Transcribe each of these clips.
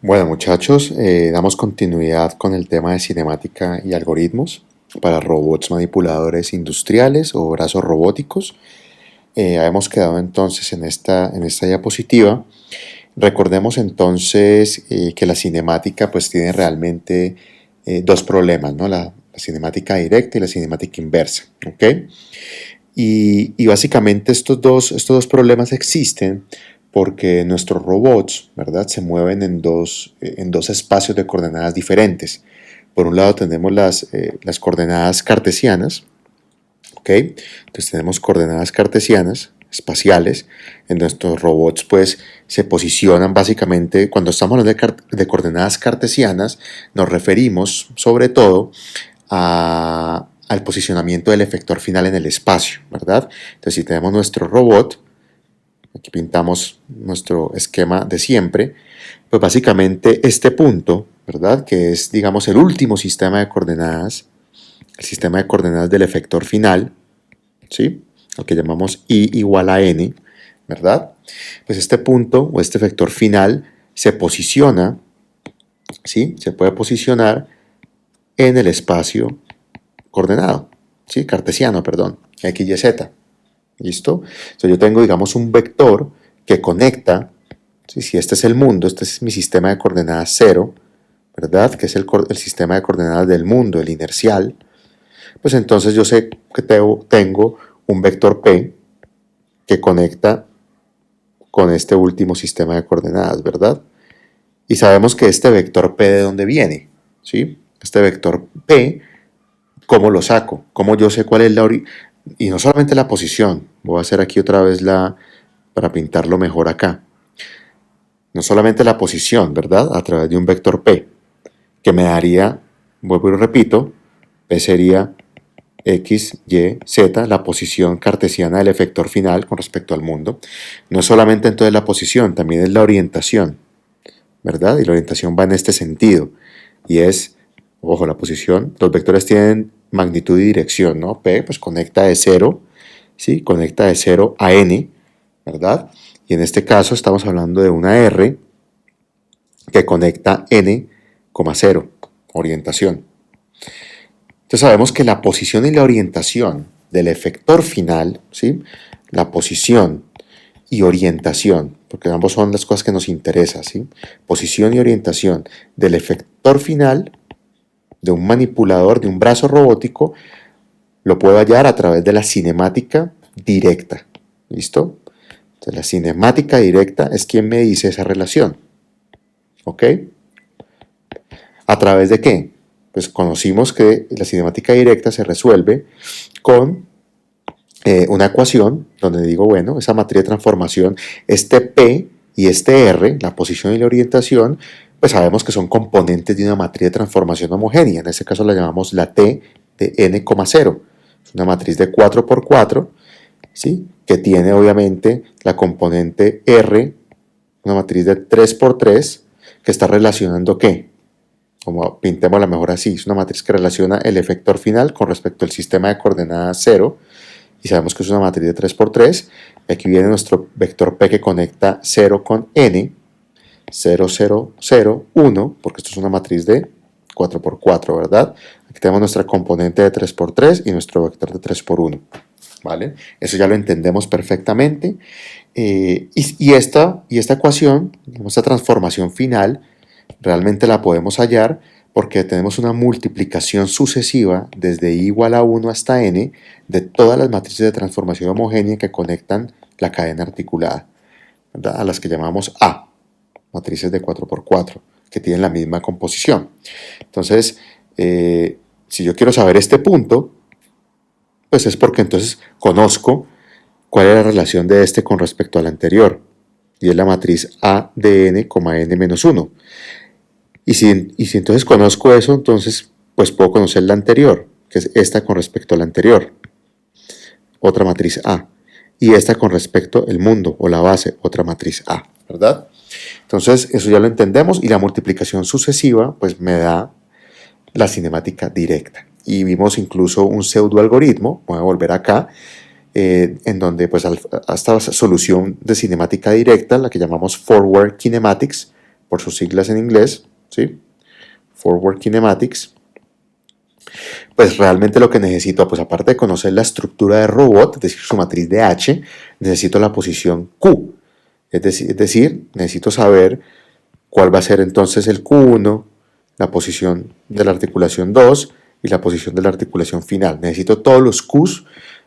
Bueno, muchachos, damos continuidad con el tema de cinemática y algoritmos para robots manipuladores industriales o brazos robóticos. Habíamos quedado entonces en esta diapositiva. Recordemos entonces que la cinemática pues tiene realmente dos problemas, ¿no? La cinemática directa y la cinemática inversa, ¿ok? Y básicamente estos dos problemas existen porque nuestros robots, ¿verdad? Se mueven en dos espacios de coordenadas diferentes. Por un lado tenemos las coordenadas cartesianas, ¿ok? Entonces tenemos coordenadas cartesianas espaciales, en nuestros robots pues se posicionan básicamente, cuando estamos hablando de coordenadas cartesianas, nos referimos sobre todo al posicionamiento del efector final en el espacio, ¿verdad? Entonces, si tenemos nuestro robot, aquí pintamos nuestro esquema de siempre, pues básicamente este punto, ¿verdad? Que es, digamos, el último sistema de coordenadas, el sistema de coordenadas del efector final, ¿sí? Lo que llamamos I igual a N, ¿verdad? Pues este punto o este efector final se posiciona, ¿sí? Se puede posicionar en el espacio coordenado, ¿sí? Cartesiano, perdón, X, Y, Z. ¿Listo? Entonces yo tengo, digamos, un vector que conecta, ¿sí? Si este es el mundo, este es mi sistema de coordenadas cero, ¿verdad? Que es el sistema de coordenadas del mundo, el inercial. Pues entonces yo sé que tengo un vector P que conecta con este último sistema de coordenadas, ¿verdad? Y sabemos que este vector P de dónde viene, ¿sí? Este vector P, ¿cómo lo saco? ¿Cómo yo sé cuál es y no solamente la posición, voy a hacer aquí otra vez para pintarlo mejor acá. No solamente la posición, ¿verdad? A través de un vector P, que me daría, vuelvo y repito, P sería X, Y, Z, la posición cartesiana del efector final con respecto al mundo. No es solamente entonces la posición, también es la orientación, ¿verdad? Y la orientación va en este sentido. Y es, ojo, la posición, los vectores tienen magnitud y dirección, ¿no? P, pues conecta de 0, ¿sí? Conecta de 0 a N, ¿verdad? Y en este caso estamos hablando de una R que conecta N, 0, orientación. Entonces sabemos que la posición y la orientación del efector final, ¿sí? La posición y orientación, porque ambos son las cosas que nos interesan, ¿sí? Posición y orientación del efector final de un manipulador, de un brazo robótico, lo puedo hallar a través de la cinemática directa. ¿Listo? Entonces, la cinemática directa es quien me dice esa relación. ¿Ok? ¿A través de qué? Pues conocimos que la cinemática directa se resuelve con una ecuación donde digo, bueno, esa matriz de transformación, este P y este R, la posición y la orientación, pues sabemos que son componentes de una matriz de transformación homogénea. En este caso la llamamos la T de n, 0. Es una matriz de 4 por 4, ¿sí? Que tiene obviamente la componente R, una matriz de 3 por 3, que está relacionando ¿qué? Como pintémosla mejor así, es una matriz que relaciona el efector final con respecto al sistema de coordenadas 0, y sabemos que es una matriz de 3 por 3. Aquí viene nuestro vector P que conecta 0 con n, 0, 0, 0, 1, porque esto es una matriz de 4 por 4, ¿verdad? Aquí tenemos nuestra componente de 3 por 3 y nuestro vector de 3 por 1, ¿vale? Eso ya lo entendemos perfectamente. Y esta ecuación, esta transformación final, realmente la podemos hallar porque tenemos una multiplicación sucesiva desde i igual a 1 hasta n de todas las matrices de transformación homogénea que conectan la cadena articulada, ¿verdad? A las que llamamos A, matrices de 4 por 4, que tienen la misma composición. Entonces, si yo quiero saber este punto, pues es porque entonces conozco cuál es la relación de este con respecto al anterior, y es la matriz A de n, n menos 1. Y si entonces conozco eso, entonces pues puedo conocer la anterior, que es esta con respecto a la anterior, otra matriz A. Y esta con respecto al mundo o la base, otra matriz A, ¿verdad? Entonces eso ya lo entendemos y la multiplicación sucesiva pues me da la cinemática directa. Y vimos incluso un pseudo algoritmo, voy a volver acá, en donde pues a esta solución de cinemática directa, la que llamamos forward kinematics, por sus siglas en inglés, ¿sí? Forward Kinematics. Pues realmente lo que necesito, pues aparte de conocer la estructura del robot, es decir, su matriz de H, necesito la posición Q. Es decir, necesito saber cuál va a ser entonces el Q1, la posición de la articulación 2 y la posición de la articulación final. Necesito todos los Qs,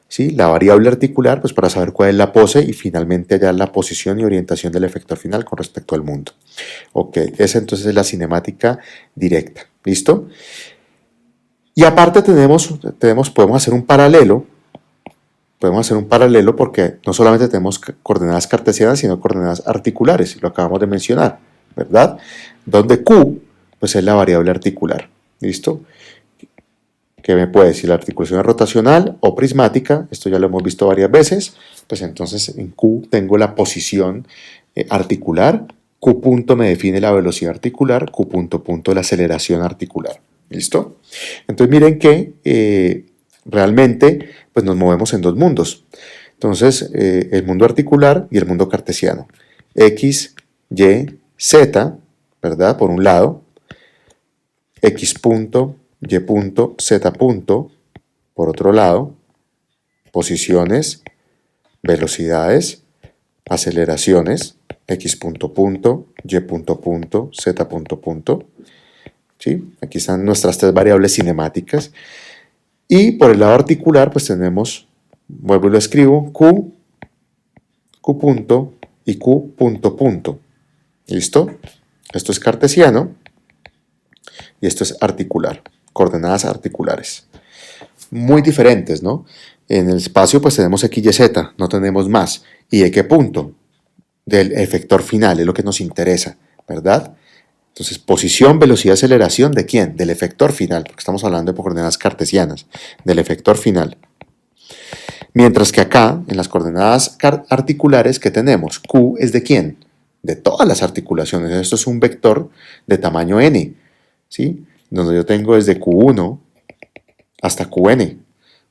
¿sí? La variable articular, pues para saber cuál es la pose y finalmente hallar la posición y orientación del efector final con respecto al mundo. Ok, esa entonces es la cinemática directa. ¿Listo? Y aparte podemos hacer un paralelo. Podemos hacer un paralelo porque no solamente tenemos coordenadas cartesianas, sino coordenadas articulares, lo acabamos de mencionar, ¿verdad? Donde Q, pues es la variable articular, ¿listo? Que me puede decir la articulación es rotacional o prismática, esto ya lo hemos visto varias veces, pues entonces en Q tengo la posición articular, Q punto me define la velocidad articular, Q punto punto la aceleración articular, ¿listo? Entonces miren que realmente pues nos movemos en dos mundos. Entonces, el mundo articular y el mundo cartesiano. X, Y, Z, ¿verdad? Por un lado, X punto, Y punto, Z punto, por otro lado, posiciones, velocidades, aceleraciones, X punto punto, Y punto punto, Z punto punto. ¿Sí? Aquí están nuestras tres variables cinemáticas. Y por el lado articular, pues tenemos, vuelvo y lo escribo, Q, Q punto y Q punto punto. ¿Listo? Esto es cartesiano y esto es articular, coordenadas articulares. Muy diferentes, ¿no? En el espacio pues tenemos X, Y, Z, no tenemos más. ¿Y de qué punto? Del efector final, es lo que nos interesa, ¿verdad? Entonces, posición, velocidad, aceleración, ¿de quién? Del efector final, porque estamos hablando de coordenadas cartesianas, del efector final. Mientras que acá, en las coordenadas articulares, ¿qué tenemos? Q es de quién? De todas las articulaciones. Esto es un vector de tamaño n, ¿sí? Donde yo tengo desde Q1 hasta Qn,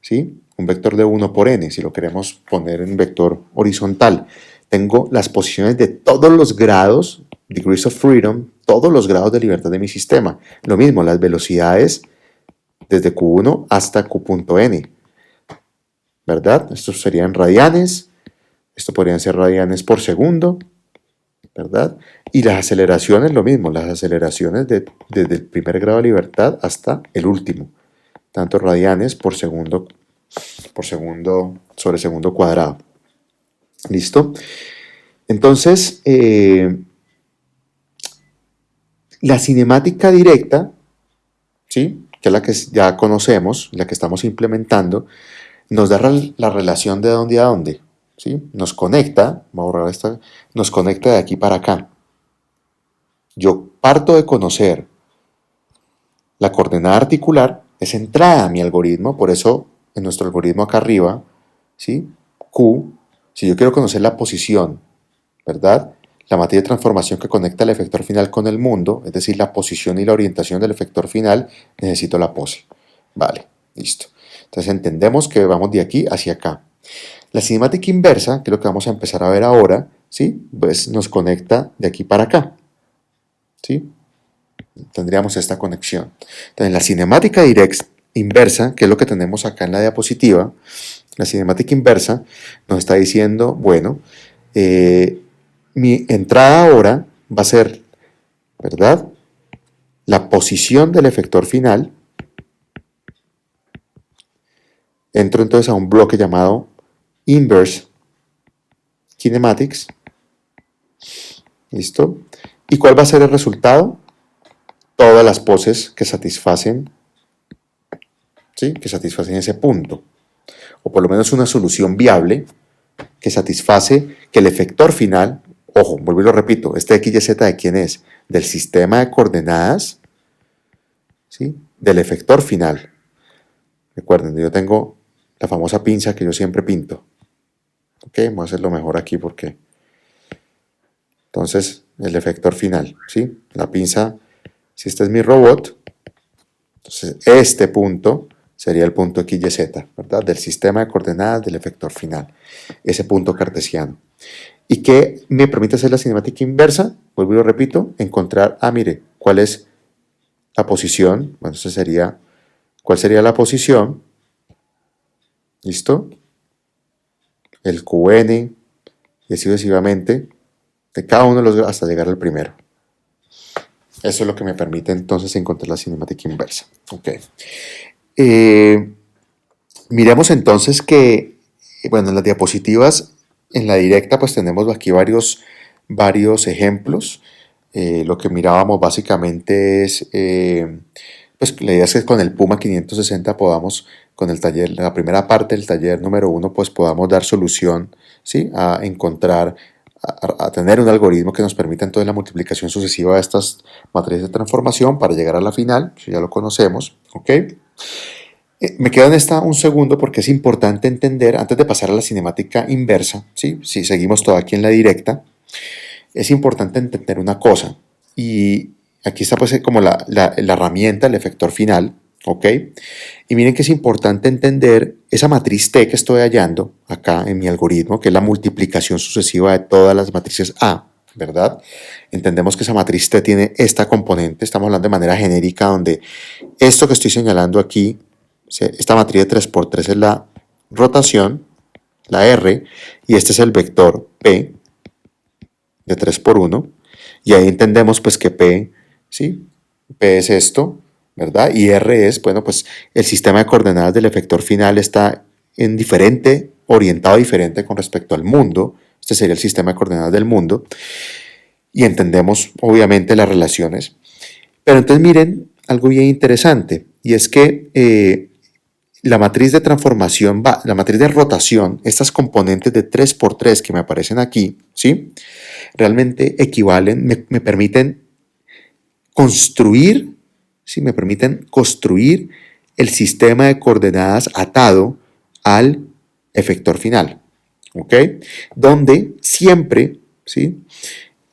¿sí? Un vector de 1 por n, si lo queremos poner en vector horizontal. Tengo las posiciones de todos los grados, degrees of freedom, todos los grados de libertad de mi sistema. Lo mismo, las velocidades desde Q1 hasta Q.n, ¿verdad? Estos serían radianes, esto podrían ser radianes por segundo, ¿verdad? Y las aceleraciones, lo mismo, las aceleraciones desde el primer grado de libertad hasta el último, tanto radianes por segundo sobre segundo cuadrado. ¿Listo? Entonces, la cinemática directa, ¿sí? Que es la que ya conocemos, la que estamos implementando, nos da la relación de dónde a dónde, ¿sí? Nos conecta, vamos a borrar esta, nos conecta de aquí para acá. Yo parto de conocer la coordenada articular, es entrada a mi algoritmo, por eso en nuestro algoritmo acá arriba, ¿sí? Q, si yo quiero conocer la posición, ¿verdad? La matriz de transformación que conecta el efector final con el mundo, es decir, la posición y la orientación del efector final, necesito la pose. Vale, listo. Entonces entendemos que vamos de aquí hacia acá. La cinemática inversa, que es lo que vamos a empezar a ver ahora, ¿sí? Pues nos conecta de aquí para acá, ¿sí? Tendríamos esta conexión. Entonces, la cinemática inversa, que es lo que tenemos acá en la diapositiva, la cinemática inversa nos está diciendo, bueno, mi entrada ahora va a ser, ¿verdad? La posición del efector final. Entro entonces a un bloque llamado Inverse Kinematics. ¿Listo? ¿Y cuál va a ser el resultado? Todas las poses que satisfacen, ¿sí? Que satisfacen ese punto. O por lo menos una solución viable que satisface que el efector final, ojo, vuelvo y lo repito, este X, Y, Z de quién es? Del sistema de coordenadas, ¿sí? Del efector final. Recuerden, yo tengo la famosa pinza que yo siempre pinto. Ok, voy a hacerlo mejor aquí porque... Entonces, el efector final, ¿sí? La pinza, si este es mi robot, entonces este punto sería el punto XYZ, ¿verdad? Del sistema de coordenadas del efector final. Ese punto cartesiano. ¿Y qué me permite hacer la cinemática inversa? Vuelvo y lo repito, encontrar, mire, ¿cuál es la posición? Bueno, eso sería, ¿cuál sería la posición? ¿Listo? El QN y así sucesivamente de cada uno de los hasta llegar al primero. Eso es lo que me permite entonces encontrar la cinemática inversa. Ok. Miremos entonces que, bueno, en las diapositivas, en la directa, pues tenemos aquí varios ejemplos. Lo que mirábamos básicamente es, pues la idea es que con el Puma 560 podamos, con el taller, la primera parte del taller número 1, pues podamos dar solución, ¿sí? A encontrar, a tener un algoritmo que nos permita entonces la multiplicación sucesiva de estas matrices de transformación para llegar a la final, que ya lo conocemos, ¿ok? Me quedo en esta un segundo porque es importante entender, antes de pasar a la cinemática inversa, ¿sí? Si seguimos todo aquí en la directa, es importante entender una cosa. Y aquí está pues como la herramienta, el efector final, ¿ok? Y miren que es importante entender esa matriz T que estoy hallando acá en mi algoritmo, que es la multiplicación sucesiva de todas las matrices A, ¿verdad? Entendemos que esa matriz T tiene esta componente, estamos hablando de manera genérica, donde esto que estoy señalando aquí, esta matriz de 3×3 es la rotación, la R, y este es el vector P de 3×1, y ahí entendemos pues que P, ¿sí? P es esto, ¿verdad? Y R es, bueno, pues el sistema de coordenadas del efector final está en diferente, orientado diferente con respecto al mundo, este sería el sistema de coordenadas del mundo, y entendemos obviamente las relaciones. Pero entonces miren algo bien interesante, y es que la matriz de transformación, la matriz de rotación, estas componentes de 3×3 que me aparecen aquí, ¿sí? Realmente equivalen, me permiten construir, ¿sí? Me permiten construir el sistema de coordenadas atado al efector final, ¿ok? Donde siempre, ¿sí?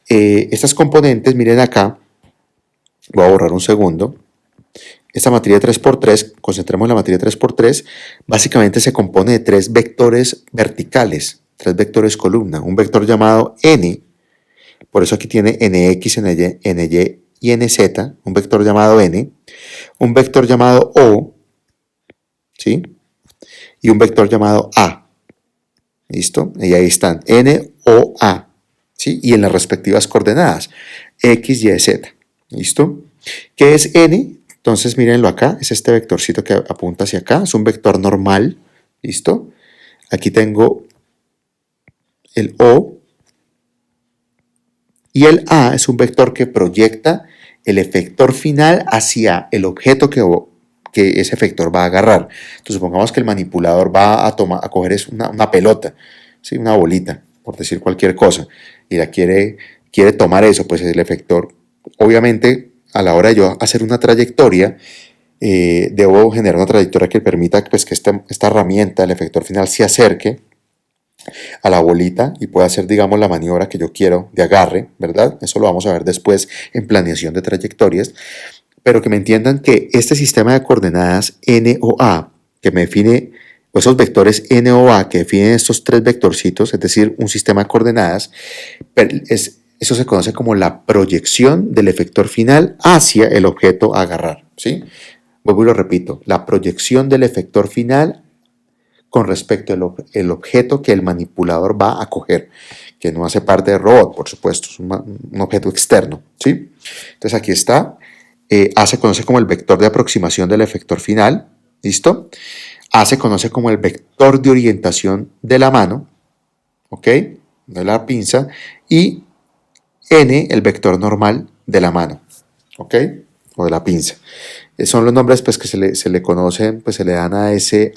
Estas componentes, miren acá, voy a borrar un segundo. Esta matriz de 3×3, concentremos en la matriz de 3×3, básicamente se compone de 3 vectores verticales, 3 vectores columna, un vector llamado n, por eso aquí tiene nx, ny y nz, un vector llamado n, un vector llamado o, ¿sí? Y un vector llamado a, ¿listo? Y ahí están, n, o, a, ¿sí? Y en las respectivas coordenadas, x, y, z, ¿listo? ¿Qué es n? Entonces, mírenlo acá, es este vectorcito que apunta hacia acá, es un vector normal, ¿listo? Aquí tengo el O, y el A es un vector que proyecta el efector final hacia el objeto que ese efector va a agarrar. Entonces, supongamos que el manipulador va a coger una pelota, ¿sí? Una bolita, por decir cualquier cosa, y quiere tomar eso, pues el efector, obviamente, a la hora de yo hacer una trayectoria, debo generar una trayectoria que permita pues, que esta herramienta, el efector final, se acerque a la bolita y pueda hacer, digamos, la maniobra que yo quiero de agarre, ¿verdad? Eso lo vamos a ver después en planeación de trayectorias, pero que me entiendan que este sistema de coordenadas N o A, que me define, o esos vectores N o A que definen estos 3 vectorcitos, es decir, un sistema de coordenadas, eso se conoce como la proyección del efector final hacia el objeto a agarrar, ¿sí? Vuelvo y lo repito, la proyección del efector final con respecto al objeto que el manipulador va a coger, que no hace parte del robot, por supuesto, es un objeto externo, ¿sí? Entonces aquí está, A se conoce como el vector de aproximación del efector final, ¿listo? A se conoce como el vector de orientación de la mano, ¿ok? De la pinza, y N el vector normal de la mano, ¿ok? O de la pinza. Son los nombres pues, que se le conocen, pues se le dan a ese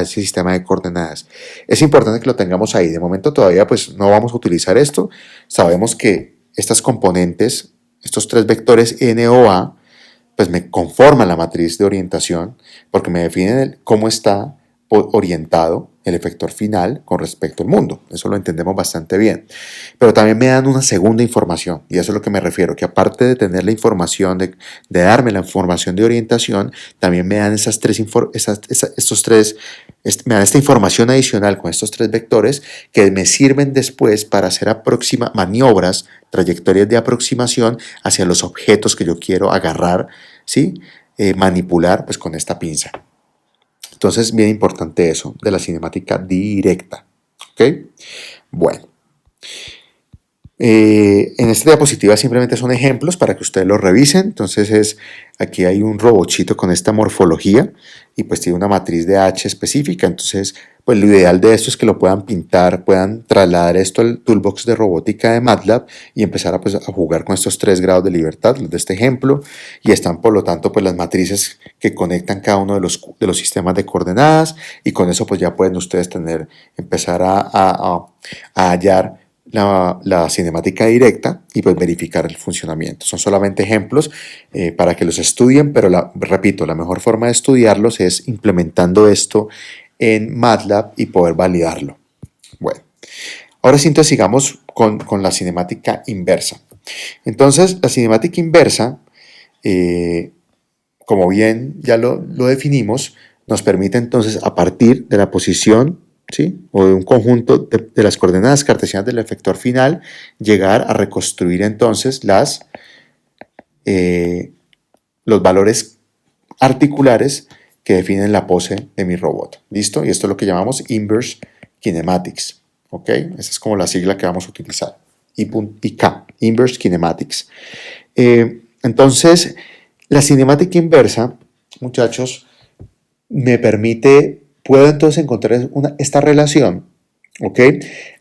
sistema de coordenadas. Es importante que lo tengamos ahí. De momento todavía pues no vamos a utilizar esto. Sabemos que estas componentes, estos 3 vectores N o A, pues me conforman la matriz de orientación porque me definen cómo está orientado el efector final con respecto al mundo. Eso lo entendemos bastante bien. Pero también me dan una segunda información, y eso es lo que me refiero, que aparte de tener la información, de darme la información de orientación, también me dan me dan esta información adicional con estos tres vectores que me sirven después para hacer maniobras, trayectorias de aproximación hacia los objetos que yo quiero agarrar, ¿sí? Manipular pues con esta pinza. Entonces, bien importante eso de la cinemática directa. ¿Ok? Bueno. En esta diapositiva simplemente son ejemplos para que ustedes los revisen. Entonces aquí hay un robotcito con esta morfología y pues tiene una matriz de H específica. Entonces pues lo ideal de esto es que lo puedan pintar, puedan trasladar esto al toolbox de robótica de MATLAB y empezar a jugar con estos 3 grados de libertad, los de este ejemplo, y están por lo tanto pues las matrices que conectan cada uno de los sistemas de coordenadas, y con eso pues ya pueden ustedes empezar a hallar la cinemática directa y pues verificar el funcionamiento. Son solamente ejemplos para que los estudien, pero repito, la mejor forma de estudiarlos es implementando esto en MATLAB y poder validarlo. Bueno, ahora sí, entonces sigamos con la cinemática inversa. Entonces, la cinemática inversa, como bien ya lo definimos, nos permite entonces a partir de la posición, ¿sí?, o de un conjunto de las coordenadas cartesianas del efector final, llegar a reconstruir entonces los valores articulares que definen la pose de mi robot. ¿Listo? Y esto es lo que llamamos Inverse Kinematics. ¿Ok? Esa es como la sigla que vamos a utilizar. IK, Inverse Kinematics. Entonces, la cinemática inversa, muchachos, puedo entonces encontrar esta relación, ¿ok?,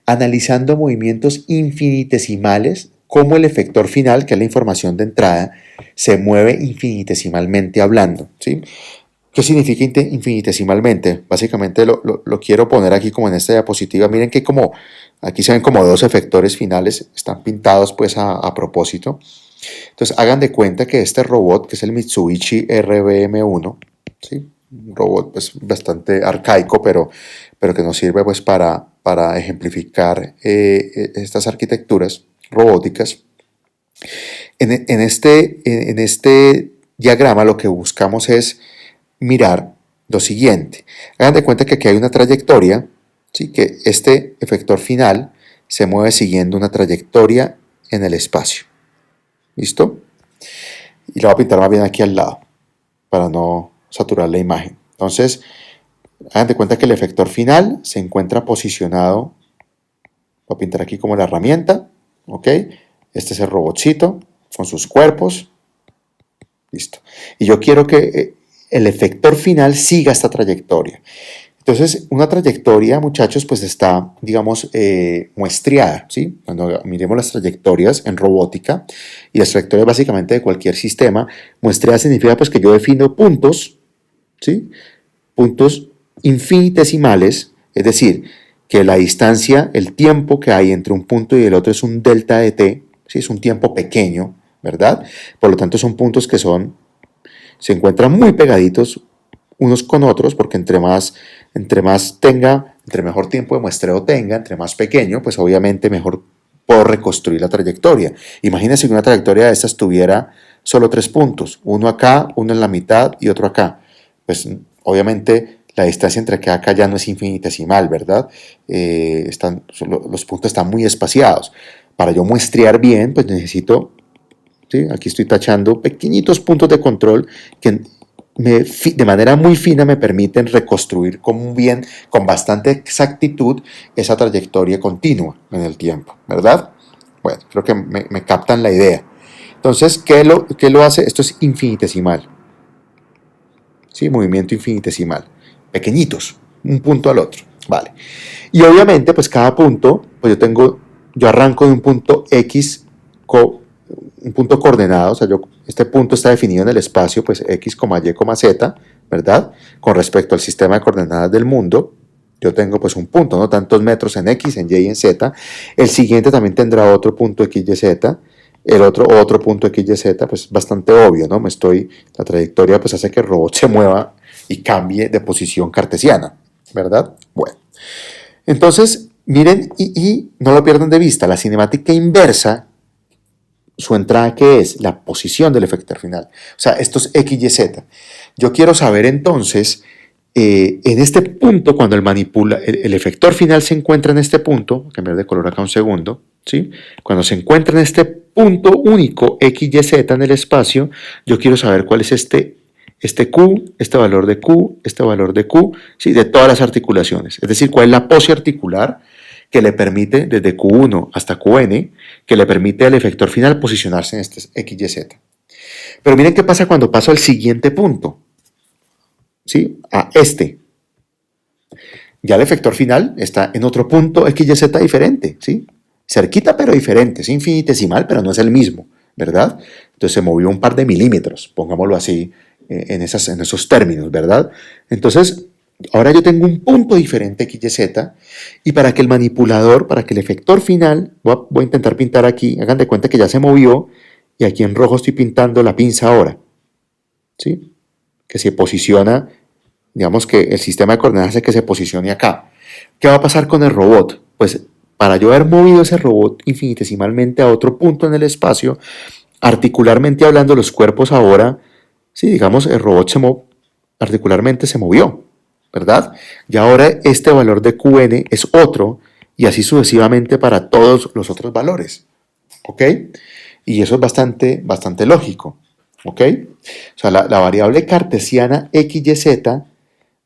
analizando movimientos infinitesimales, como el efector final, que es la información de entrada, se mueve infinitesimalmente hablando, ¿sí? ¿Qué significa infinitesimalmente? Básicamente lo quiero poner aquí como en esta diapositiva. Miren que aquí se ven como 2 efectores finales, están pintados pues a propósito. Entonces hagan de cuenta que este robot, que es el Mitsubishi RBM1, ¿sí?, un robot pues bastante arcaico, pero que nos sirve pues para ejemplificar estas arquitecturas robóticas. En este diagrama lo que buscamos es mirar lo siguiente. Hagan de cuenta que aquí hay una trayectoria, ¿sí?, que este efector final se mueve siguiendo una trayectoria en el espacio. ¿Listo? Y la voy a pintar más bien aquí al lado para no saturar la imagen. Entonces, hagan de cuenta que el efector final se encuentra posicionado. Voy a pintar aquí como la herramienta. ¿Ok? Este es el robotcito con sus cuerpos. Listo. Y yo quiero que el efector final siga esta trayectoria. Entonces, una trayectoria, muchachos, pues está, digamos, muestreada, ¿sí? Cuando miremos las trayectorias en robótica, y las trayectorias básicamente de cualquier sistema, muestreada significa pues que yo defino puntos, ¿sí?, puntos infinitesimales, es decir, que la distancia, el tiempo que hay entre un punto y el otro es un delta de t, ¿sí?, es un tiempo pequeño, ¿verdad? Por lo tanto, son puntos que se encuentran muy pegaditos unos con otros, porque entre mejor tiempo de muestreo tenga, entre más pequeño, pues obviamente mejor puedo reconstruir la trayectoria. Imagínense que una trayectoria de estas tuviera solo 3 puntos, uno acá, uno en la mitad y otro acá. Pues obviamente la distancia entre acá ya no es infinitesimal, ¿verdad? Los puntos están muy espaciados. Para yo muestrear bien, pues necesito, ¿sí?, aquí estoy tachando pequeñitos puntos de control que de manera muy fina me permiten reconstruir con bastante exactitud esa trayectoria continua en el tiempo, ¿verdad? Bueno, creo que me captan la idea. Entonces, ¿qué lo hace? Esto es infinitesimal, ¿sí? Movimiento infinitesimal, pequeñitos, un punto al otro, ¿vale? Y obviamente, pues cada punto, pues yo arranco de un punto X, un punto coordenado, o sea, este punto está definido en el espacio, pues X, Y, Z, ¿verdad? Con respecto al sistema de coordenadas del mundo, yo tengo pues un punto, ¿no? Tantos metros en X, en Y y en Z. El siguiente también tendrá otro punto X, Y, Z. El otro punto X, Y, Z, pues bastante obvio, ¿no? La trayectoria pues hace que el robot se mueva y cambie de posición cartesiana. ¿verdad? Bueno, entonces, miren y no lo pierdan de vista, la cinemática inversa, su entrada, ¿qué es? La posición del efector final. O sea, esto es X, Y, Z. Yo quiero saber entonces, en este punto, cuando el efector final se encuentra en este punto, voy a cambiar de color acá un segundo, ¿sí? Cuando se encuentra en este punto único X, Y, Z en el espacio, yo quiero saber cuál es este Q, este valor de Q, este valor de Q, ¿sí? De todas las articulaciones. Es decir, cuál es la pose articular que le permite desde Q1 hasta Qn, que le permite al efector final posicionarse en este X, Y, Z. Pero miren qué pasa cuando paso al siguiente punto, ¿sí? A este. Ya el efector final está en otro punto X, Y, Z diferente, ¿sí? Cerquita pero diferente, es infinitesimal pero no es el mismo, ¿verdad? Entonces se movió un par de milímetros, pongámoslo así, en esos términos, ¿verdad? Entonces, ahora yo tengo un punto diferente X, Y, Z, y para que el manipulador, para que el efector final, voy a intentar pintar aquí, hagan de cuenta que ya se movió, y aquí en rojo estoy pintando la pinza ahora, ¿sí? Que se posiciona, digamos que el sistema de coordenadas hace que se posicione acá. ¿Qué va a pasar con el robot? Pues para yo haber movido ese robot infinitesimalmente a otro punto en el espacio, articularmente hablando, los cuerpos ahora, sí, digamos, el robot articularmente se movió, ¿verdad? Y ahora este valor de Qn es otro, y así sucesivamente para todos los otros valores, ¿ok? Y eso es bastante lógico, ¿ok? O sea, la variable cartesiana x, y, z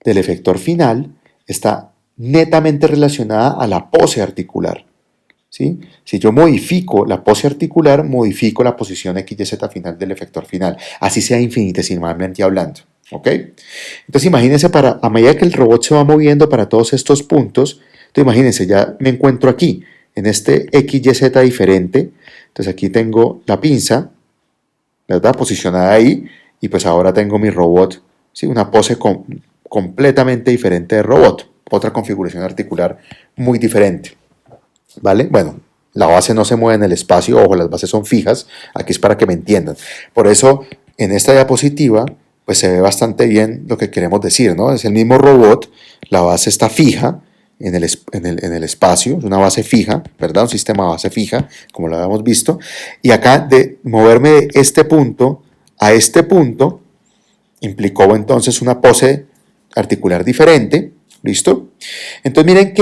del efector final está netamente relacionada a la pose articular, ¿sí? Si yo modifico la pose articular, modifico la posición x, y, z final del efector final, así sea infinitesimalmente hablando, ¿ok? Entonces imagínense, a medida que el robot se va moviendo para todos estos puntos, entonces imagínense, ya me encuentro aquí, en este x, y, z diferente, entonces aquí tengo la pinza, ¿verdad? Posicionada ahí, y pues ahora tengo mi robot, ¿sí? Una pose completamente diferente de robot, otra configuración articular muy diferente, ¿vale? Bueno, la base no se mueve en el espacio, ojo, las bases son fijas, aquí es para que me entiendan. Por eso, en esta diapositiva, pues se ve bastante bien lo que queremos decir, ¿no? Es el mismo robot, la base está fija en el espacio, es una base fija, ¿verdad? Un sistema de base fija, como lo habíamos visto, y acá de moverme de este punto a este punto, implicó entonces una pose articular diferente, ¿listo? Entonces miren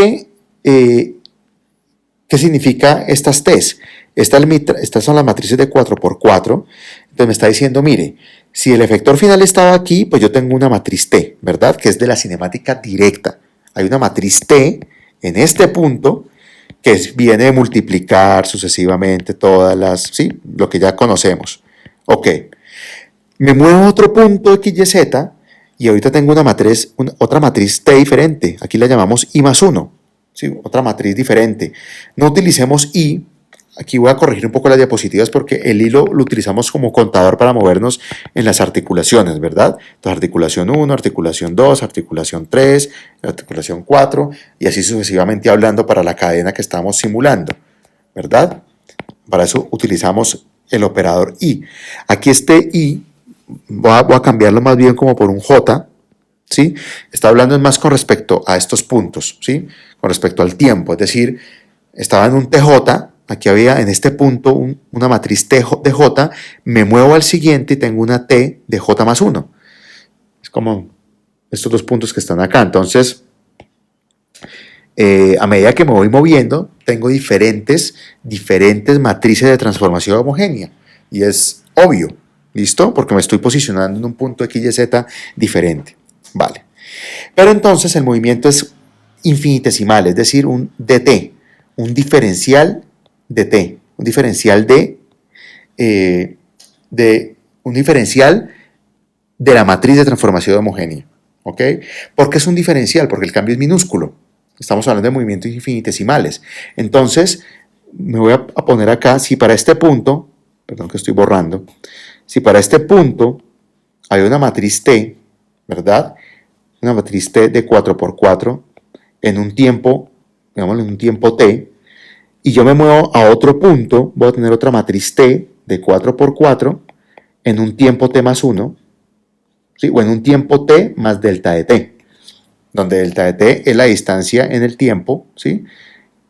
¿qué significa estas T's? Estas son las matrices de 4x4, entonces me está diciendo, mire, si el efector final estaba aquí, pues yo tengo una matriz T, ¿verdad? Que es de la cinemática directa. Hay una matriz T en este punto que viene de multiplicar sucesivamente sí, lo que ya conocemos. Ok, me muevo a otro punto X, Y, Z y ahorita tengo otra matriz T diferente. Aquí la llamamos I más 1. ¿Sí? Otra matriz diferente. No utilicemos I. Aquí voy a corregir un poco las diapositivas porque el I lo utilizamos como contador para movernos en las articulaciones, ¿verdad? Entonces, articulación 1, articulación 2, articulación 3, articulación 4 y así sucesivamente hablando para la cadena que estamos simulando, ¿verdad? Para eso utilizamos el operador I. Aquí este I voy a cambiarlo más bien como por un J, ¿sí? Está hablando más con respecto a estos puntos, ¿sí? Con respecto al tiempo, es decir, estaba en un TJ, aquí había en este punto una matriz T de J, me muevo al siguiente y tengo una T de J más 1. Es como estos dos puntos que están acá. Entonces, a medida que me voy moviendo, tengo diferentes matrices de transformación homogénea. Y es obvio, ¿listo? Porque me estoy posicionando en un punto X, Y, Z diferente. Vale. Pero entonces el movimiento es infinitesimal, es decir, un dt, un diferencial dt, un diferencial un diferencial de la matriz de transformación homogénea. ¿Ok? ¿Por qué es un diferencial? Porque el cambio es minúsculo. Estamos hablando de movimientos infinitesimales. Entonces, me voy a poner acá, si para este punto, perdón que estoy borrando, si para este punto hay una matriz T, ¿verdad? Una matriz T de 4x4 en un tiempo, digamos en un tiempo T, y yo me muevo a otro punto, voy a tener otra matriz T de 4x4 en un tiempo T más 1, ¿sí? O en un tiempo T más delta de T. donde delta de t es la distancia en el tiempo, ¿sí?,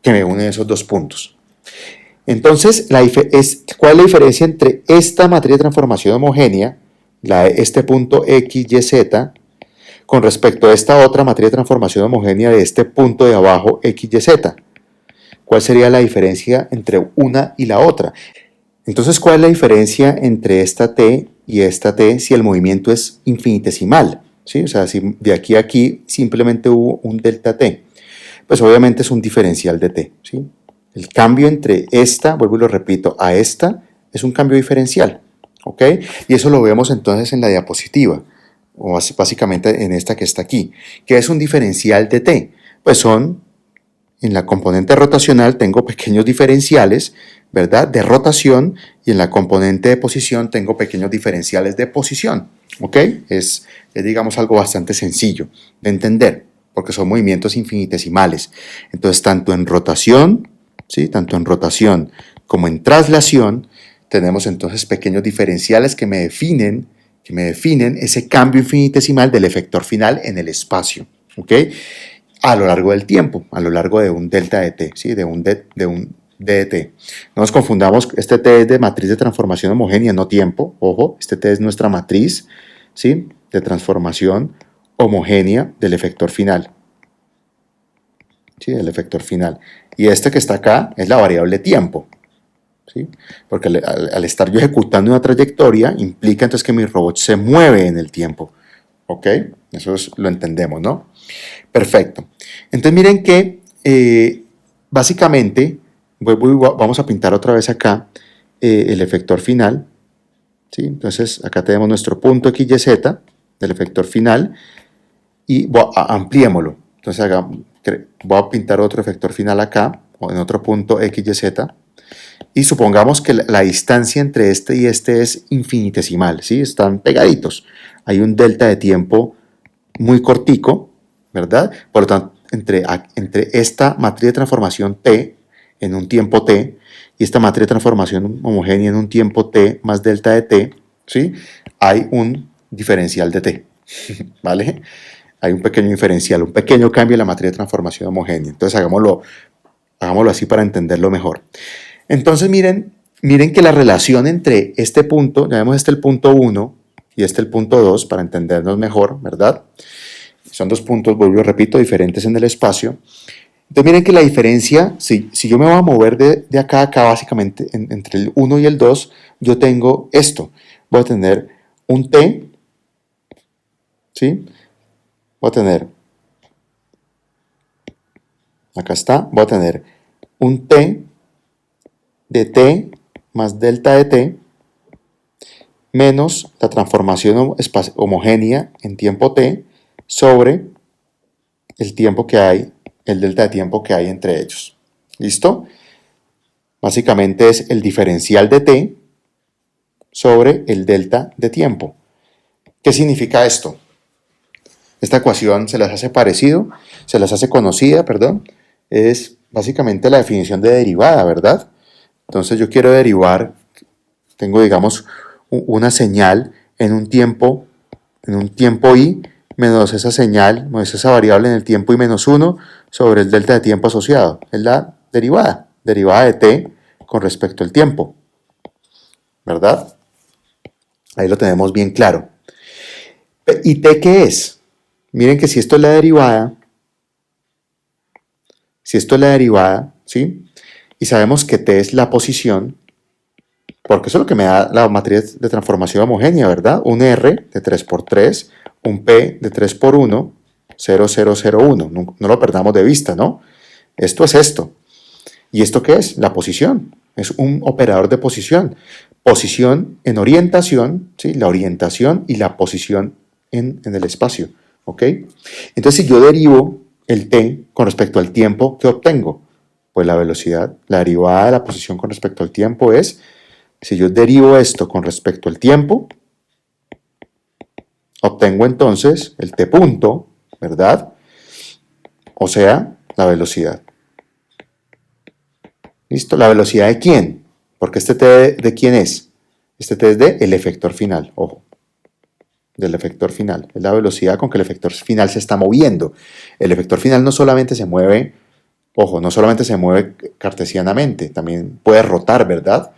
que me une esos dos puntos. Entonces, ¿cuál es la diferencia entre esta matriz de transformación homogénea, este punto x, y, z, con respecto a esta otra matriz de transformación homogénea de este punto de abajo, x, y, z? ¿Cuál sería la diferencia entre una y la otra? Entonces, ¿cuál es la diferencia entre esta t y esta t si el movimiento es infinitesimal? ¿Sí? O sea, si de aquí a aquí simplemente hubo un delta t, pues obviamente es un diferencial de t, ¿sí? El cambio entre esta, vuelvo y lo repito, a esta es un cambio diferencial, ¿ok? Y eso lo vemos entonces en la diapositiva, o básicamente en esta que está aquí. ¿Qué es un diferencial de t? Pues en la componente rotacional tengo pequeños diferenciales, ¿verdad?, de rotación, y en la componente de posición tengo pequeños diferenciales de posición, ¿ok? Es digamos algo bastante sencillo de entender, porque son movimientos infinitesimales. Entonces, tanto en rotación, ¿sí?, tanto en rotación como en traslación, tenemos entonces pequeños diferenciales que me definen ese cambio infinitesimal del efector final en el espacio, ¿ok?, a lo largo del tiempo, a lo largo de un delta de t, ¿sí?, de un d de t. No nos confundamos, este t es de matriz de transformación homogénea, no tiempo, ojo, este t es nuestra matriz, ¿sí?, de transformación homogénea del efector final, ¿sí?, del efector final. Y este que está acá es la variable tiempo, ¿sí?, porque al estar yo ejecutando una trayectoria, implica entonces que mi robot se mueve en el tiempo, ¿ok? Eso lo entendemos, ¿no? Perfecto. Entonces miren que básicamente, vamos a pintar otra vez acá el efector final, ¿sí? Entonces acá tenemos nuestro punto x, y, z del efector final, y ampliémoslo. Entonces voy a pintar otro efector final acá, o en otro punto x, y, z, y supongamos que la distancia entre este y este es infinitesimal, ¿sí? Están pegaditos. Hay un delta de tiempo muy cortico, ¿verdad? Por lo tanto, entre esta matriz de transformación t en un tiempo t y esta matriz de transformación homogénea en un tiempo t más delta de t, ¿sí?, hay un diferencial de t, ¿vale? Hay un pequeño diferencial, un pequeño cambio en la matriz de transformación homogénea. Entonces hagámoslo así para entenderlo mejor. Entonces miren que la relación entre este punto, llamemos este el punto 1 y este el punto 2 para entendernos mejor, ¿verdad? Son dos puntos, vuelvo y repito, diferentes en el espacio. Entonces miren que la diferencia, si yo me voy a mover de acá a acá, básicamente entre el 1 y el 2, yo tengo esto. Voy a tener un t, ¿sí? Voy a tener, acá está, voy a tener un t de t más delta de t menos la transformación homogénea en tiempo t sobre el tiempo que hay, el delta de tiempo que hay entre ellos. ¿Listo? Básicamente es el diferencial de t sobre el delta de tiempo. ¿Qué significa esto? Esta ecuación se las hace conocida, perdón. Es básicamente la definición de derivada, ¿verdad? Entonces yo quiero derivar, tengo digamos una señal en un tiempo i menos esa señal, menos esa variable en el tiempo i menos 1 sobre el delta de tiempo asociado. Es la derivada de t con respecto al tiempo, ¿verdad? Ahí lo tenemos bien claro. ¿Y t qué es? Miren que si esto es la derivada, ¿sí? Y sabemos que t es la posición, porque eso es lo que me da la matriz de transformación homogénea, ¿verdad? Un R de 3 por 3, un P de 3 por 1, 0, 0, 0, 1. No lo perdamos de vista, ¿no? Esto es esto. ¿Y esto qué es? La posición. Es un operador de posición. Posición en orientación, ¿sí? La orientación y la posición en el espacio, ¿ok? Entonces, si yo derivo el t con respecto al tiempo, ¿qué obtengo? Pues la velocidad. La derivada de la posición con respecto al tiempo es, si yo derivo esto con respecto al tiempo, obtengo entonces el t punto, ¿verdad? O sea, la velocidad. ¿Listo? ¿La velocidad de quién? Porque este t de quién es. Este t es de el efector final, ojo. del efector final. Es la velocidad con que el efector final se está moviendo. El efector final no solamente se mueve, ojo, no solamente se mueve cartesianamente, también puede rotar, ¿verdad?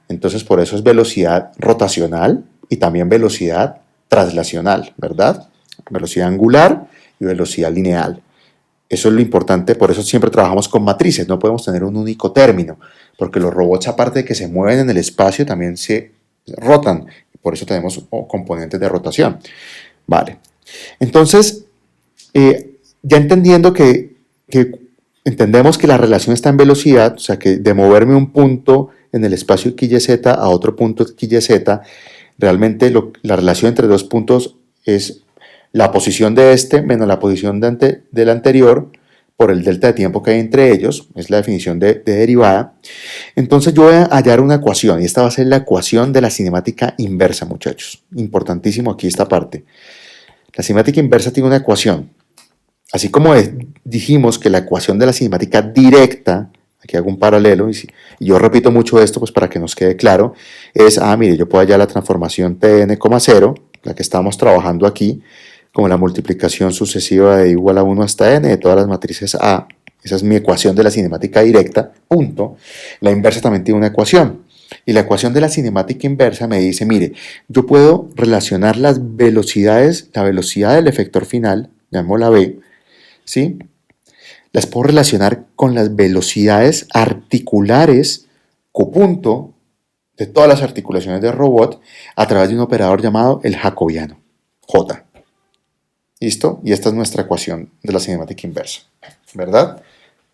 Entonces por eso es velocidad rotacional y también velocidad traslacional, ¿verdad? Velocidad angular y velocidad lineal. Eso es lo importante, por eso siempre trabajamos con matrices, no podemos tener un único término, porque los robots, aparte de que se mueven en el espacio, también se rotan, por eso tenemos componentes de rotación. Vale, entonces, ya entendiendo que entendemos que la relación está en velocidad, o sea que de moverme un punto en el espacio XYZ a otro punto XYZ, realmente la relación entre dos puntos es la posición de este menos la posición del anterior por el delta de tiempo que hay entre ellos, es la definición de derivada. Entonces yo voy a hallar una ecuación y esta va a ser la ecuación de la cinemática inversa, muchachos. Importantísimo aquí esta parte. La cinemática inversa tiene una ecuación. Así como dijimos que la ecuación de la cinemática directa, aquí hago un paralelo, y yo repito mucho esto pues para que nos quede claro, es, mire, yo puedo hallar la transformación Tn, 0, la que estamos trabajando aquí, como la multiplicación sucesiva de igual a 1 hasta n de todas las matrices A. Esa es mi ecuación de la cinemática directa, punto. La inversa también tiene una ecuación. Y la ecuación de la cinemática inversa me dice, mire, yo puedo relacionar las velocidades, la velocidad del efector final, llamémosla V, ¿sí? Las puedo relacionar con las velocidades articulares, copunto, de todas las articulaciones del robot a través de un operador llamado el jacobiano, J. ¿Listo? Y esta es nuestra ecuación de la cinemática inversa, ¿verdad?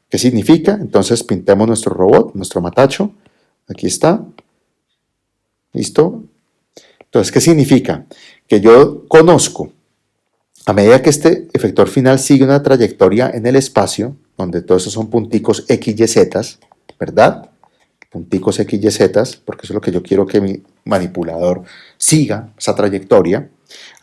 ¿Qué significa? Entonces pintemos nuestro robot, nuestro matacho. Aquí está. ¿Listo? Entonces, ¿qué significa? Que yo conozco, a medida que este efector final sigue una trayectoria en el espacio, donde todos esos son punticos X, Y, Z, ¿verdad? Punticos X, Y, Z, porque eso es lo que yo quiero que mi manipulador siga, esa trayectoria.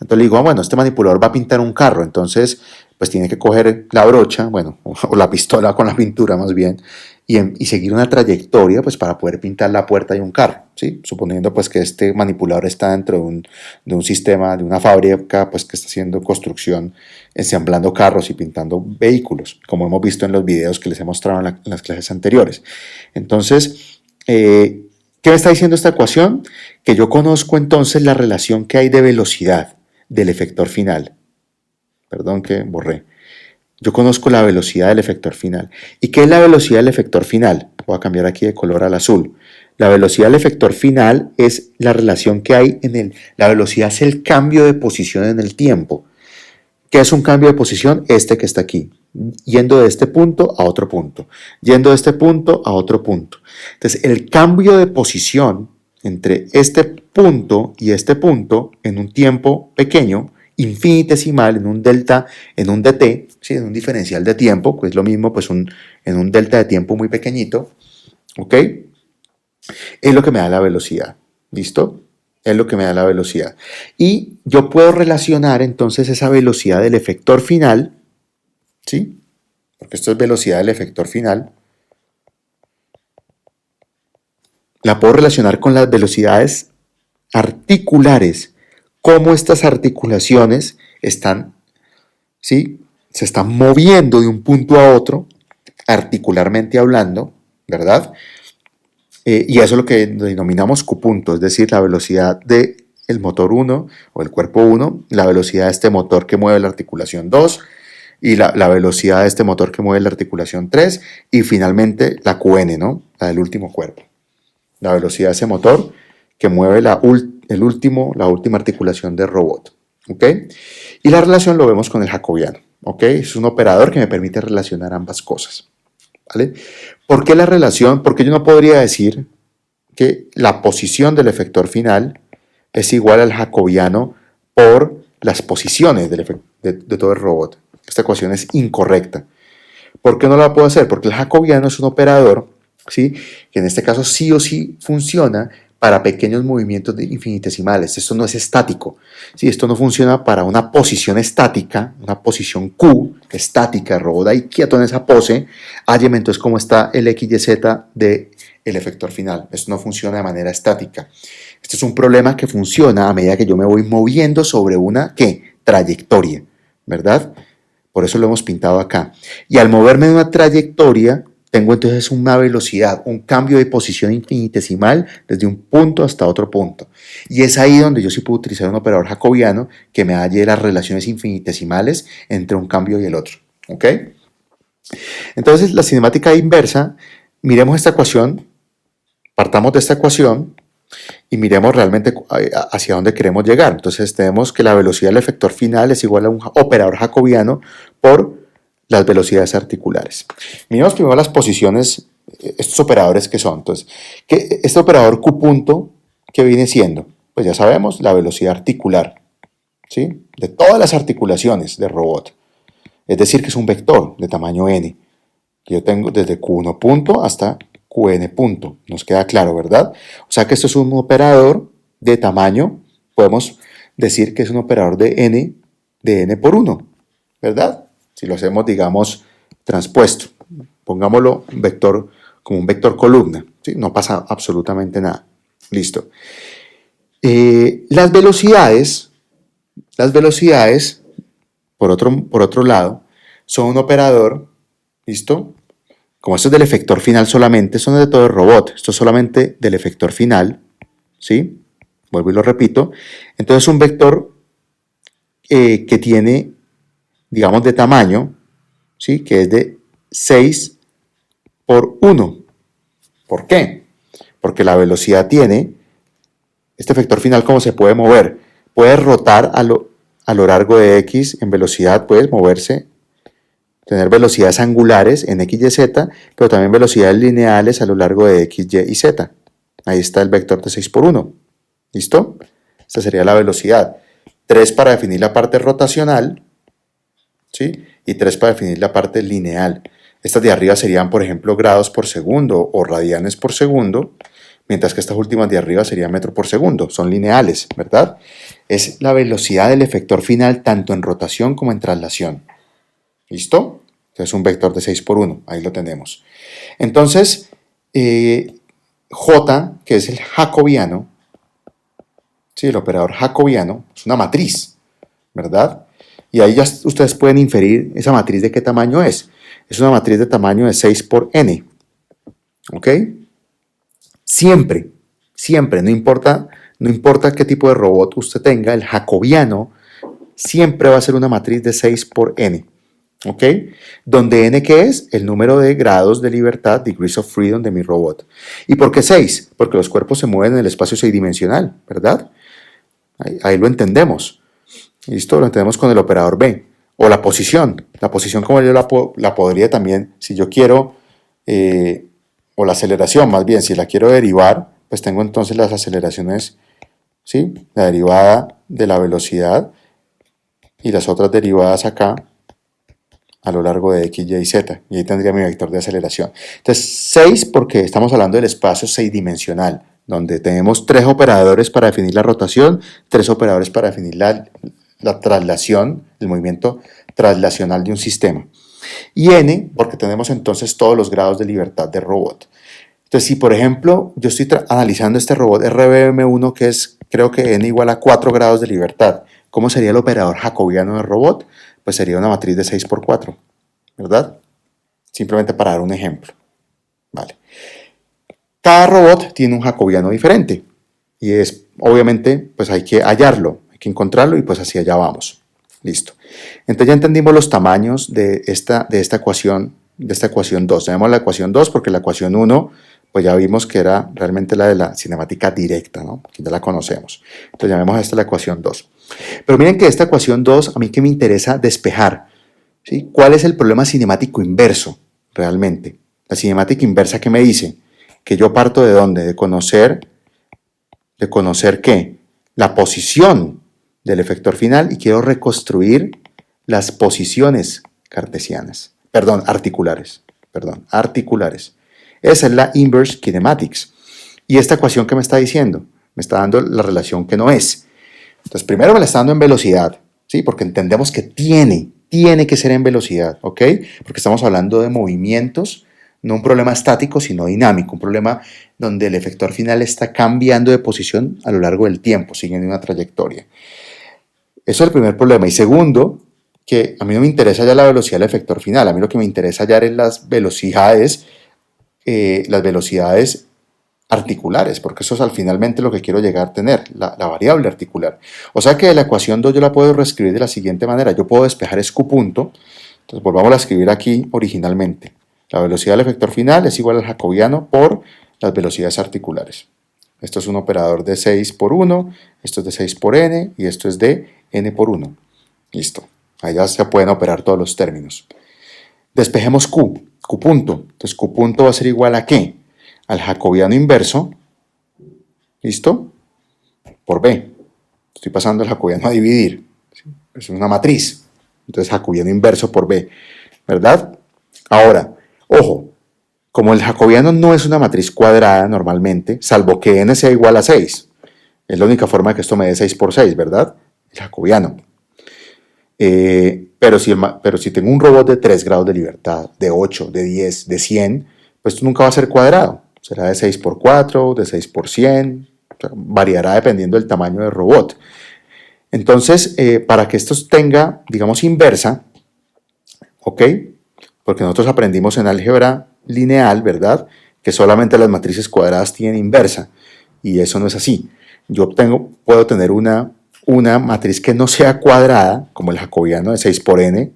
Entonces le digo, bueno, este manipulador va a pintar un carro, entonces pues tiene que coger la brocha, bueno, o la pistola con la pintura más bien, y seguir una trayectoria pues para poder pintar la puerta de un carro, ¿sí? Suponiendo pues que este manipulador está dentro de un sistema, de una fábrica pues que está haciendo construcción, ensamblando carros y pintando vehículos, como hemos visto en los videos que les he mostrado en las clases anteriores. Entonces, ¿qué me está diciendo esta ecuación? Que yo conozco entonces la relación que hay de velocidad del efector final. Perdón que borré. Yo conozco la velocidad del efector final. ¿Y qué es la velocidad del efector final? Voy a cambiar aquí de color al azul. La velocidad del efector final es la relación que hay en el... La velocidad es el cambio de posición en el tiempo. ¿Qué es un cambio de posición? Este que está aquí. Yendo de este punto a otro punto. Yendo de este punto a otro punto. Entonces, el cambio de posición entre este punto y este punto en un tiempo pequeño, infinitesimal, en un delta, en un dt, ¿sí? En un diferencial de tiempo, que es lo mismo pues en un delta de tiempo muy pequeñito, ¿ok? Es lo que me da la velocidad, ¿listo? Es lo que me da la velocidad. Y yo puedo relacionar entonces esa velocidad del efector final, ¿sí? Porque esto es velocidad del efector final, la puedo relacionar con las velocidades articulares, cómo estas articulaciones están, ¿sí? Se están moviendo de un punto a otro, articularmente hablando, ¿verdad? Y eso es lo que denominamos Q-punto, es decir, la velocidad del motor 1 o el cuerpo 1, la velocidad de este motor que mueve la articulación 2 y la velocidad de este motor que mueve la articulación 3 y finalmente la QN, ¿no? La del último cuerpo. La velocidad de ese motor que mueve la última articulación del robot. ¿Ok? Y la relación lo vemos con el jacobiano. ¿Ok? Es un operador que me permite relacionar ambas cosas. ¿Vale? ¿Por qué la relación? Porque yo no podría decir que la posición del efector final es igual al jacobiano por las posiciones de todo el robot. Esta ecuación es incorrecta. ¿Por qué no la puedo hacer? Porque el jacobiano es un operador, ¿sí? Que en este caso sí o sí funciona para pequeños movimientos infinitesimales. Esto no es estático. ¿Sí? Esto no funciona para una posición estática, una posición Q estática, el robot ahí quieto en esa pose. Hálleme entonces cómo está el XYZ del efector final. Esto no funciona de manera estática. Este es un problema que funciona a medida que yo me voy moviendo sobre una, ¿qué? Trayectoria, ¿verdad? Por eso lo hemos pintado acá. Y al moverme en una trayectoria, tengo entonces una velocidad, un cambio de posición infinitesimal desde un punto hasta otro punto. Y es ahí donde yo sí puedo utilizar un operador jacobiano que me halle las relaciones infinitesimales entre un cambio y el otro. ¿Ok? Entonces, la cinemática inversa, miremos esta ecuación, partamos de esta ecuación y miremos realmente hacia dónde queremos llegar. Entonces tenemos que la velocidad del efector final es igual a un operador jacobiano por las velocidades articulares. Miremos primero las posiciones, estos operadores que son. Entonces, este operador Q punto, ¿qué viene siendo? Pues ya sabemos, la velocidad articular, ¿sí? De todas las articulaciones del robot. Es decir, que es un vector de tamaño n. Yo tengo desde Q1 punto hasta Qn punto. Nos queda claro, ¿verdad? O sea que esto es un operador de tamaño, podemos decir que es un operador de n por 1, ¿verdad? Si lo hacemos, digamos, transpuesto. Pongámoslo vector, como un vector columna, ¿sí? No pasa absolutamente nada. Listo. Las velocidades, por otro lado, son un operador, ¿listo? Como esto es del efector final solamente, esto no es de todo el robot, esto es solamente del efector final, ¿sí? Vuelvo y lo repito. Entonces un vector que tiene, digamos, de tamaño, ¿sí? Que es de 6 por 1. ¿Por qué? Porque la velocidad tiene, este efector final, ¿cómo se puede mover? Puede rotar a lo largo de x en velocidad, puedes moverse, tener velocidades angulares en x, y, z, pero también velocidades lineales a lo largo de x, y y z. Ahí está el vector de 6 por 1. ¿Listo? Esta sería la velocidad. 3 para definir la parte rotacional, ¿sí? Y 3 para definir la parte lineal. Estas de arriba serían, por ejemplo, grados por segundo o radianes por segundo, mientras que estas últimas de arriba serían metro por segundo. Son lineales, ¿verdad? Es la velocidad del efector final tanto en rotación como en traslación. ¿Listo? Entonces un vector de 6 por 1, ahí lo tenemos. Entonces, J, que es el jacobiano, ¿sí? El operador jacobiano, es una matriz, ¿verdad? Y ahí ya ustedes pueden inferir esa matriz de qué tamaño es. Es una matriz de tamaño de 6 por n. ¿Ok? Siempre, no importa qué tipo de robot usted tenga, el jacobiano siempre va a ser una matriz de 6 por n. ¿Ok? Donde n, ¿qué es? El número de grados de libertad, degrees of freedom, de mi robot. ¿Y por qué 6? Porque los cuerpos se mueven en el espacio 6-dimensional, ¿verdad? Ahí lo entendemos. ¿Listo? Lo entendemos con el operador B. O la posición. La posición, como yo la podría también, si yo quiero, o la aceleración más bien, si la quiero derivar, pues tengo entonces las aceleraciones, ¿sí? La derivada de la velocidad y las otras derivadas acá a lo largo de x, y y z. Y ahí tendría mi vector de aceleración. Entonces, 6 porque estamos hablando del espacio 6-dimensional, donde tenemos 3 operadores para definir la rotación, 3 operadores para definir la traslación, el movimiento traslacional de un sistema. Y n, porque tenemos entonces todos los grados de libertad del robot. Entonces, si por ejemplo yo estoy analizando este robot RBM1, que es, creo que n igual a 4 grados de libertad, ¿cómo sería el operador jacobiano del robot? Pues sería una matriz de 6 por 4, ¿verdad? Simplemente para dar un ejemplo. Vale. Cada robot tiene un jacobiano diferente y es, obviamente, pues hay que hallarlo, hay que encontrarlo y pues hacia allá vamos. Listo. Entonces ya entendimos los tamaños de esta ecuación 2. Tenemos la ecuación 2 porque la ecuación 1, pues ya vimos que era realmente la de la cinemática directa, ¿no? Que ya la conocemos. Entonces llamemos a esta la ecuación 2. Pero miren que esta ecuación 2, a mí que me interesa despejar, ¿sí? ¿Cuál es el problema cinemático inverso realmente? La cinemática inversa, ¿qué me dice? Que yo parto de dónde? De conocer ¿qué? La posición del efector final y quiero reconstruir las posiciones cartesianas, articulares. Esa es la inverse kinematics. ¿Y esta ecuación qué me está diciendo? Me está dando la relación que no es. Entonces, primero me la está dando en velocidad, ¿sí? Porque entendemos que tiene que ser en velocidad, ¿ok? Porque estamos hablando de movimientos No un problema estático, sino dinámico, un problema donde el efector final está cambiando de posición a lo largo del tiempo, siguiendo una trayectoria. Eso es el primer problema. Y segundo, que a mí no me interesa ya la velocidad del efector final, a mí lo que me interesa hallar es las velocidades articulares, porque eso es finalmente lo que quiero llegar a tener, la variable articular. O sea que la ecuación 2 yo la puedo reescribir de la siguiente manera. Yo puedo despejar es Q punto, entonces volvamos a escribir aquí originalmente. La velocidad del efector final es igual al jacobiano por las velocidades articulares. Esto es un operador de 6 por 1, esto es de 6 por n y esto es de n por 1. Listo. Ahí ya se pueden operar todos los términos. Despejemos Q punto. Entonces Q punto va a ser igual a ¿qué? Al jacobiano inverso, ¿listo? Por B. Estoy pasando el jacobiano a dividir. Es una matriz. Entonces jacobiano inverso por B, ¿verdad? Ahora, ojo, como el jacobiano no es una matriz cuadrada normalmente, salvo que n sea igual a 6. Es la única forma de que esto me dé 6 por 6, ¿verdad? El jacobiano. Pero si tengo un robot de 3 grados de libertad, de 8, de 10, de 100, pues esto nunca va a ser cuadrado. Será de 6 por 4, de 6 por 100, o sea, variará dependiendo del tamaño del robot. Entonces, para que esto tenga, digamos, inversa, ¿ok? Porque nosotros aprendimos en álgebra lineal, ¿verdad? Que solamente las matrices cuadradas tienen inversa, y eso no es así. Puedo tener una matriz que no sea cuadrada, como el jacobiano de 6 por n,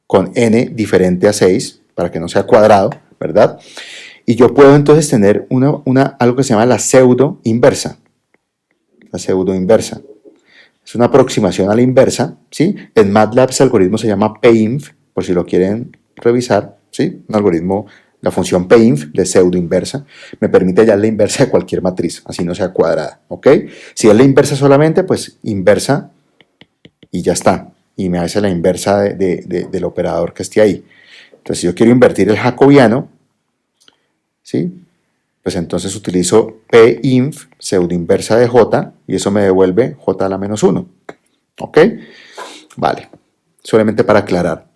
con n diferente a 6, para que no sea cuadrado, ¿verdad? Y yo puedo entonces tener algo que se llama la pseudo inversa. La pseudo inversa. Es una aproximación a la inversa, ¿sí? En MATLAB ese algoritmo se llama PINF, por si lo quieren revisar, ¿sí? Un algoritmo, la función PINF de pseudo inversa, me permite hallar la inversa de cualquier matriz, así no sea cuadrada, ¿ok? Si es la inversa solamente, pues inversa y ya está. Y me hace la inversa del operador que esté ahí. Entonces, si yo quiero invertir el jacobiano, ¿sí? Pues entonces utilizo PINF, pseudo inversa de J, y eso me devuelve J a la menos 1. ¿Ok? Vale. Solamente para aclarar.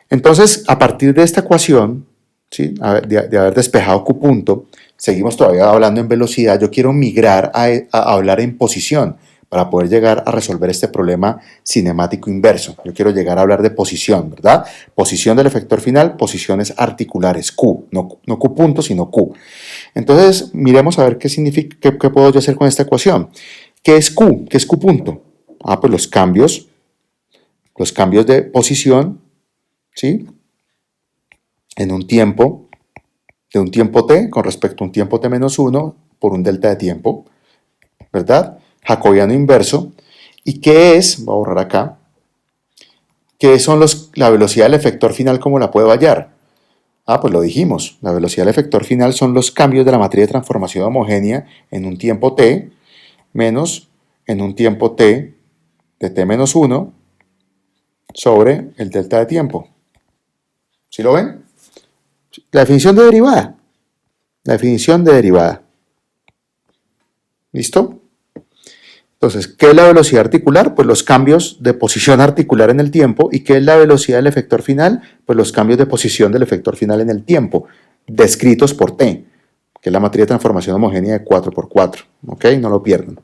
Entonces, a partir de esta ecuación, ¿sí? de haber despejado Q punto, seguimos todavía hablando en velocidad. Yo quiero migrar a hablar en posición para poder llegar a resolver este problema cinemático inverso. Yo quiero llegar a hablar de posición, ¿verdad? Posición del efector final, posiciones articulares, Q, no Q punto, sino Q. Entonces, miremos a ver qué significa, qué puedo yo hacer con esta ecuación. ¿Qué es Q? ¿Qué es Q punto? Pues los cambios de posición, ¿sí? En un tiempo, de un tiempo t con respecto a un tiempo t menos 1 por un delta de tiempo, ¿verdad? Jacobiano inverso. ¿Y qué es? Voy a borrar acá. ¿Qué son la velocidad del efector final? ¿Cómo la puedo hallar? Pues lo dijimos. La velocidad del efector final son los cambios de la matriz de transformación homogénea en un tiempo t menos en un tiempo t de t menos 1 sobre el delta de tiempo. ¿Sí lo ven? La definición de derivada. La definición de derivada. ¿Listo? Entonces, ¿qué es la velocidad articular? Pues los cambios de posición articular en el tiempo. ¿Y qué es la velocidad del efector final? Pues los cambios de posición del efector final en el tiempo, descritos por t, que es la matriz de transformación homogénea de 4×4. ¿Ok? No lo pierdan.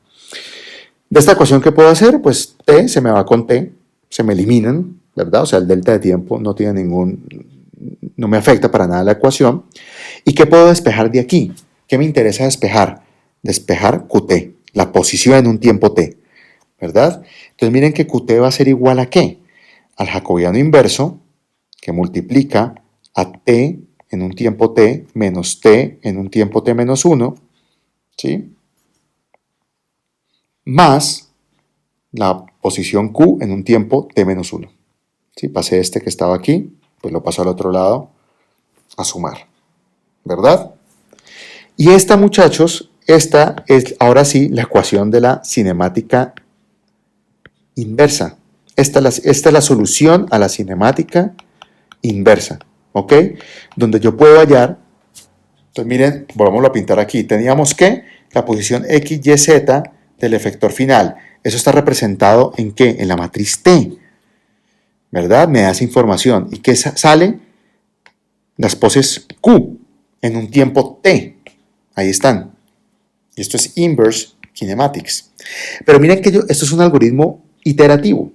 De esta ecuación, ¿qué puedo hacer? Pues t se me va con t, se me eliminan, ¿verdad? O sea, el delta de tiempo no tiene no me afecta para nada la ecuación. ¿Y qué puedo despejar de aquí? ¿Qué me interesa despejar? Despejar qt, la posición en un tiempo t, ¿verdad? Entonces miren que qt va a ser igual a ¿qué? Al jacobiano inverso, que multiplica a t en un tiempo t menos t en un tiempo t menos 1, ¿sí? Más la posición q en un tiempo t menos 1. ¿Sí? Pasé este que estaba aquí, pues lo paso al otro lado a sumar, ¿verdad? Y esta, muchachos, esta es ahora sí la ecuación de la cinemática inversa. Esta es la solución a la cinemática inversa, ¿ok? Donde yo puedo hallar, entonces miren, volvamos a pintar aquí, teníamos que la posición x, y, z del efector final. Eso está representado ¿en qué? En la matriz T, ¿verdad? Me da esa información. ¿Y qué sale? Las poses Q. en un tiempo t. Ahí están. Y esto es inverse kinematics. Pero miren que esto es un algoritmo iterativo.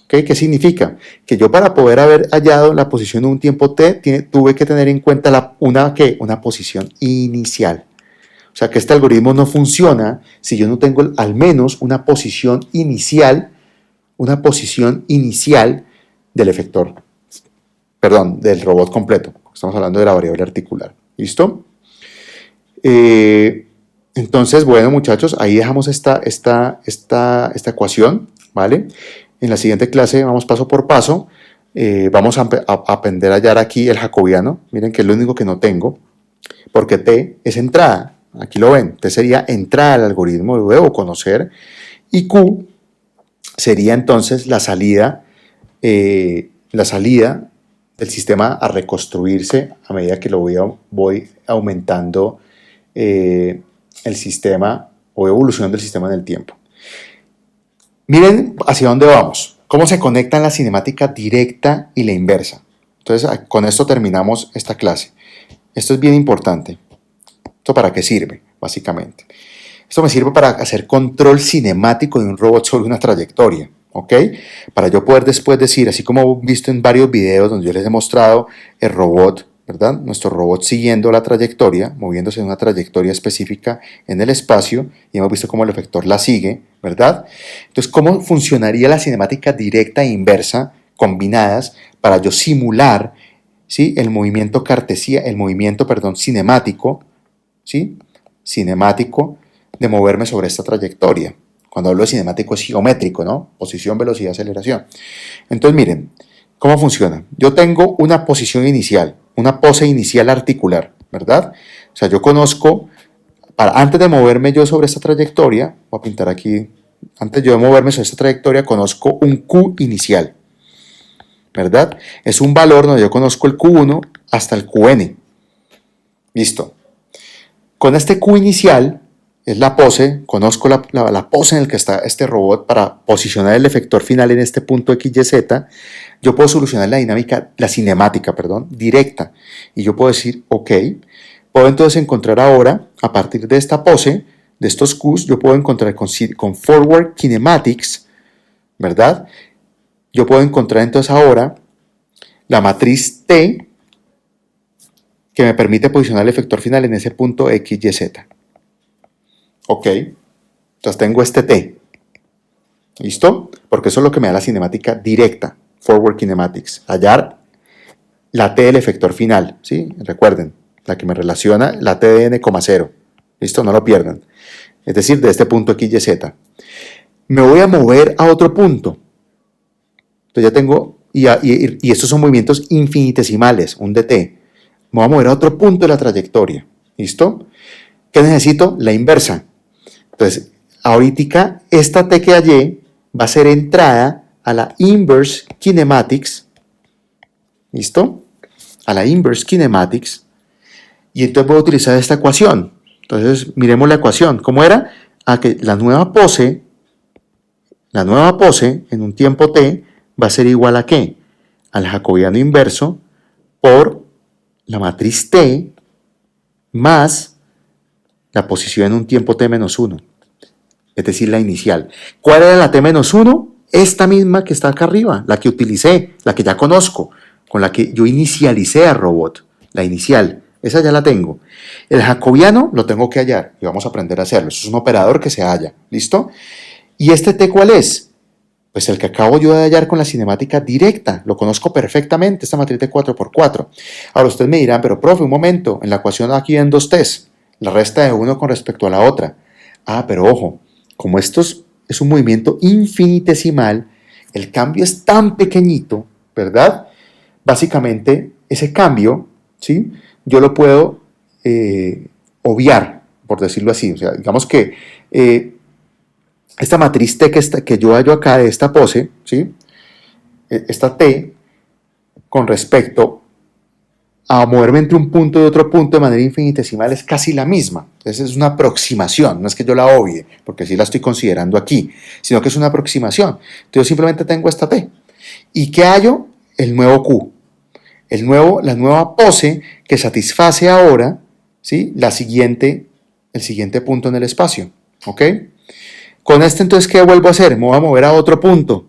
¿Okay? ¿Qué significa? Que yo para poder haber hallado la posición en un tiempo t, tuve que tener en cuenta una posición inicial. O sea que este algoritmo no funciona si yo no tengo al menos una posición inicial del efector, perdón, del robot completo. Estamos hablando de la variable articular. ¿Listo? Entonces, bueno, muchachos, ahí dejamos esta ecuación, ¿vale? En la siguiente clase vamos paso por paso. Vamos a aprender a hallar aquí el jacobiano. Miren que es lo único que no tengo, porque T es entrada. Aquí lo ven, T sería entrada al algoritmo, lo debo conocer. Y Q sería entonces la salida del sistema a reconstruirse a medida que lo voy aumentando el sistema o evolucionando el sistema en el tiempo. Miren hacia dónde vamos, cómo se conectan la cinemática directa y la inversa. Entonces, con esto terminamos esta clase. Esto es bien importante. ¿Esto para qué sirve, básicamente? Esto me sirve para hacer control cinemático de un robot sobre una trayectoria, ¿ok? Para yo poder después decir, así como he visto en varios videos donde yo les he mostrado el robot, ¿verdad? Nuestro robot siguiendo la trayectoria, moviéndose en una trayectoria específica en el espacio, y hemos visto cómo el efector la sigue, ¿verdad? Entonces, ¿cómo funcionaría la cinemática directa e inversa combinadas para yo simular, ¿sí? el movimiento cinemático, ¿sí? Cinemático de moverme sobre esta trayectoria? Cuando hablo de cinemático es geométrico, ¿no? Posición, velocidad, aceleración. Entonces, miren, ¿cómo funciona? Yo tengo una posición inicial, una pose inicial articular, ¿verdad? O sea, yo conozco, antes de moverme yo sobre esta trayectoria, voy a pintar aquí, antes yo de moverme sobre esta trayectoria, conozco un Q inicial, ¿verdad? Es un valor donde yo conozco el Q1 hasta el Qn. Listo. Con este Q inicial, es la pose, conozco la pose en la que está este robot para posicionar el efector final en este punto XYZ. Yo puedo solucionar la cinemática, directa. Y yo puedo decir, ok, puedo entonces encontrar ahora, a partir de esta pose, de estos Qs, yo puedo encontrar con Forward Kinematics, ¿verdad? Yo puedo encontrar entonces ahora la matriz T que me permite posicionar el efector final en ese punto XYZ. Ok, entonces tengo este T. ¿Listo? Porque eso es lo que me da la cinemática directa, Forward Kinematics. Hallar la T del efector final, ¿sí? Recuerden, la que me relaciona la T de n,0. ¿Listo? No lo pierdan. Es decir, de este punto XYZ. Me voy a mover a otro punto. Entonces ya tengo, y estos son movimientos infinitesimales, un dt. Me voy a mover a otro punto de la trayectoria. ¿Listo? ¿Qué necesito? La inversa. Entonces, ahorita esta T que hallé va a ser entrada a la inverse kinematics. ¿Listo? A la inverse kinematics. Y entonces voy a utilizar esta ecuación. Entonces, miremos la ecuación. ¿Cómo era? Que la nueva pose en un tiempo t va a ser igual a ¿qué? Al jacobiano inverso por la matriz t más la posición en un tiempo t menos 1. Es decir, la inicial. ¿Cuál era la t menos 1? Esta misma que está acá arriba, la que utilicé, la que ya conozco, con la que yo inicialicé al robot, la inicial. Esa ya la tengo. El jacobiano lo tengo que hallar y vamos a aprender a hacerlo. Eso es un operador que se halla. ¿Listo? ¿Y este t cuál es? Pues el que acabo yo de hallar con la cinemática directa. Lo conozco perfectamente, esta matriz de 4x4. Ahora ustedes me dirán, pero profe, un momento, en la ecuación aquí en dos t's, la resta de uno con respecto a la otra. Pero ojo, como esto es un movimiento infinitesimal, el cambio es tan pequeñito, ¿verdad? Básicamente, ese cambio, ¿sí? Yo lo puedo obviar, por decirlo así. O sea, digamos que esta matriz T que yo hallo acá de esta pose, ¿sí? Esta T, con respecto a moverme entre un punto y otro punto de manera infinitesimal, es casi la misma. Entonces es una aproximación, no es que yo la obvie, porque sí la estoy considerando aquí, sino que es una aproximación. Entonces yo simplemente tengo esta T. ¿Y qué hallo? El nuevo Q. la nueva pose que satisface ahora, ¿sí? El siguiente punto en el espacio. ¿Ok? Con este entonces, ¿qué vuelvo a hacer? Me voy a mover a otro punto.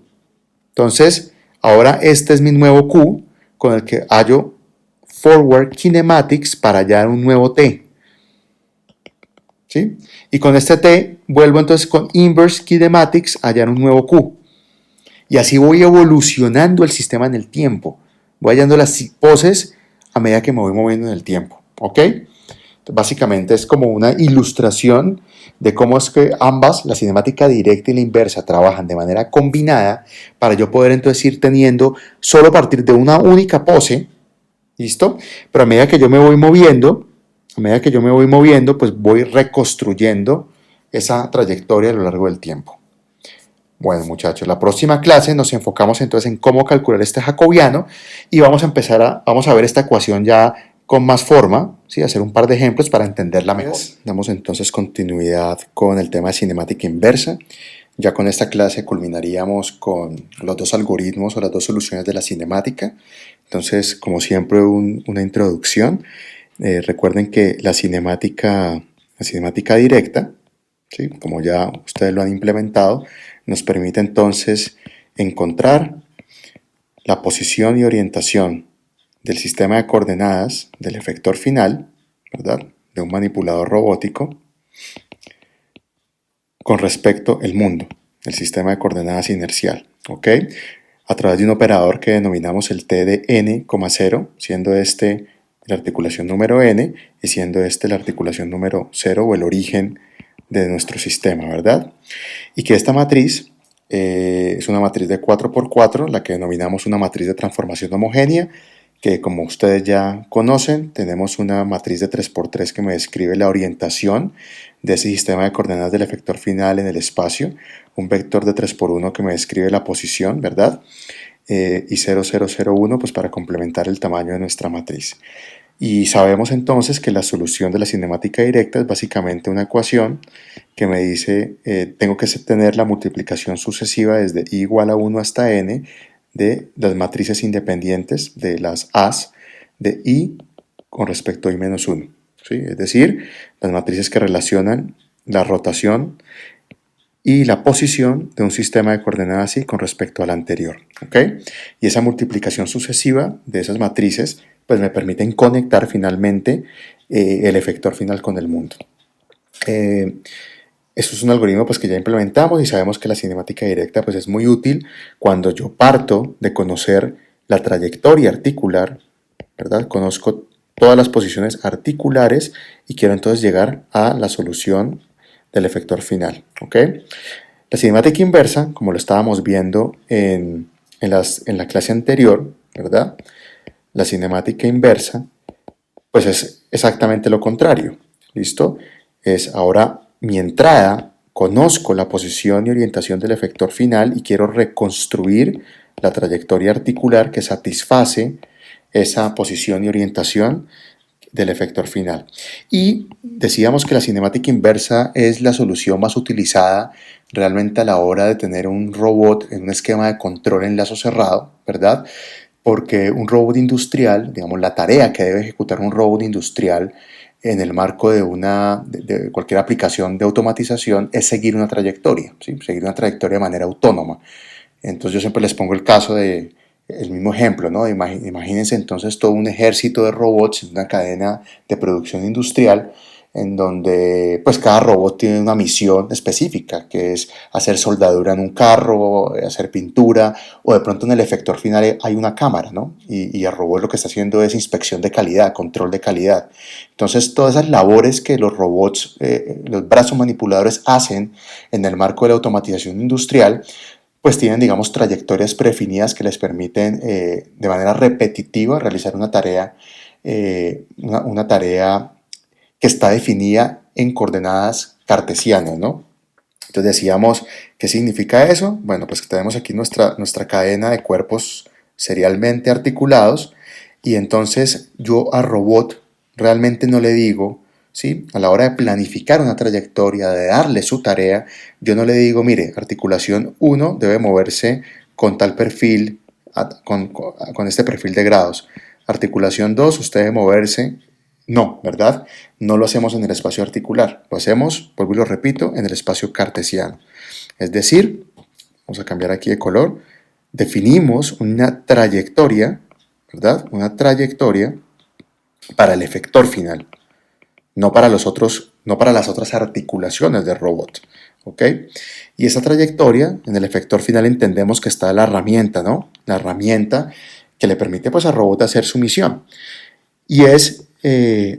Entonces, ahora este es mi nuevo Q con el que hallo forward kinematics para hallar un nuevo T. ¿Sí? Y con este T vuelvo entonces con inverse kinematics a hallar un nuevo Q. Y así voy evolucionando el sistema en el tiempo. Voy hallando las poses a medida que me voy moviendo en el tiempo. ¿Ok? Básicamente es como una ilustración de cómo es que ambas, la cinemática directa y la inversa, trabajan de manera combinada para yo poder entonces ir teniendo solo a partir de una única pose, ¿listo? Pero a medida que yo me voy moviendo, pues voy reconstruyendo esa trayectoria a lo largo del tiempo. Bueno, muchachos, la próxima clase nos enfocamos entonces en cómo calcular este jacobiano y vamos a ver esta ecuación ya con más forma, ¿sí? Hacer un par de ejemplos para entenderla mejor. Damos entonces continuidad con el tema de cinemática inversa. Ya con esta clase culminaríamos con los dos algoritmos o las dos soluciones de la cinemática. Entonces, como siempre, una introducción. Recuerden que la cinemática directa, ¿sí? Como ya ustedes lo han implementado, nos permite entonces encontrar la posición y orientación del sistema de coordenadas del efector final, ¿verdad? De un manipulador robótico con respecto al mundo, el sistema de coordenadas inercial, ¿ok? A través de un operador que denominamos el T de n, 0, siendo este la articulación número n y siendo este la articulación número 0 o el origen de nuestro sistema, ¿verdad? Y que esta matriz es una matriz de 4×4, la que denominamos una matriz de transformación homogénea, que como ustedes ya conocen, tenemos una matriz de 3×3 que me describe la orientación de ese sistema de coordenadas del efector final en el espacio, un vector de 3×1 que me describe la posición, ¿verdad? Y 0,0,0,1 pues para complementar el tamaño de nuestra matriz. Y sabemos entonces que la solución de la cinemática directa es básicamente una ecuación que me dice, tengo que tener la multiplicación sucesiva desde i igual a 1 hasta n de las matrices independientes de las A's de i con respecto a i menos 1. ¿Sí? Es decir, las matrices que relacionan la rotación y la posición de un sistema de coordenadas i con respecto al anterior. ¿Okay? Y esa multiplicación sucesiva de esas matrices pues me permiten conectar finalmente el efector final con el mundo. Eso es un algoritmo pues, que ya implementamos y sabemos que la cinemática directa pues, es muy útil cuando yo parto de conocer la trayectoria articular, ¿verdad? Conozco todas las posiciones articulares y quiero entonces llegar a la solución del efector final. ¿Okay? La cinemática inversa, como lo estábamos viendo en la clase anterior, ¿verdad? La cinemática inversa pues es exactamente lo contrario. ¿Listo? Es ahora mi entrada, conozco la posición y orientación del efector final y quiero reconstruir la trayectoria articular que satisface esa posición y orientación del efector final. Y decíamos que la cinemática inversa es la solución más utilizada realmente a la hora de tener un robot en un esquema de control en lazo cerrado, ¿verdad? Porque un robot industrial, digamos, la tarea que debe ejecutar un robot industrial en el marco de cualquier aplicación de automatización es seguir una trayectoria, ¿sí? Seguir una trayectoria de manera autónoma. Entonces yo siempre les pongo el mismo ejemplo, ¿no? Imagínense entonces todo un ejército de robots en una cadena de producción industrial en donde pues cada robot tiene una misión específica, que es hacer soldadura en un carro, hacer pintura, o de pronto en el efector final hay una cámara, ¿no? Y el robot lo que está haciendo es inspección de calidad, control de calidad. Entonces todas esas labores que los robots, los brazos manipuladores hacen en el marco de la automatización industrial, pues tienen, digamos, trayectorias predefinidas que les permiten de manera repetitiva realizar una tarea que está definida en coordenadas cartesianas, ¿no? Entonces decíamos, ¿qué significa eso? Bueno, pues que tenemos aquí nuestra cadena de cuerpos serialmente articulados y entonces yo a robot realmente no le digo, ¿sí? A la hora de planificar una trayectoria, de darle su tarea, yo no le digo, mire, articulación 1 debe moverse con tal perfil, con este perfil de grados. articulación 2, usted debe moverse. No, ¿verdad? No lo hacemos en el espacio articular, lo hacemos, vuelvo y lo repito, en el espacio cartesiano. Es decir, vamos a cambiar aquí de color, definimos una trayectoria, ¿verdad? Una trayectoria para el efector final, no para las otras articulaciones del robot, ¿ok? Y esa trayectoria, en el efector final entendemos que está la herramienta, ¿no? La herramienta que le permite pues al robot hacer su misión. Y es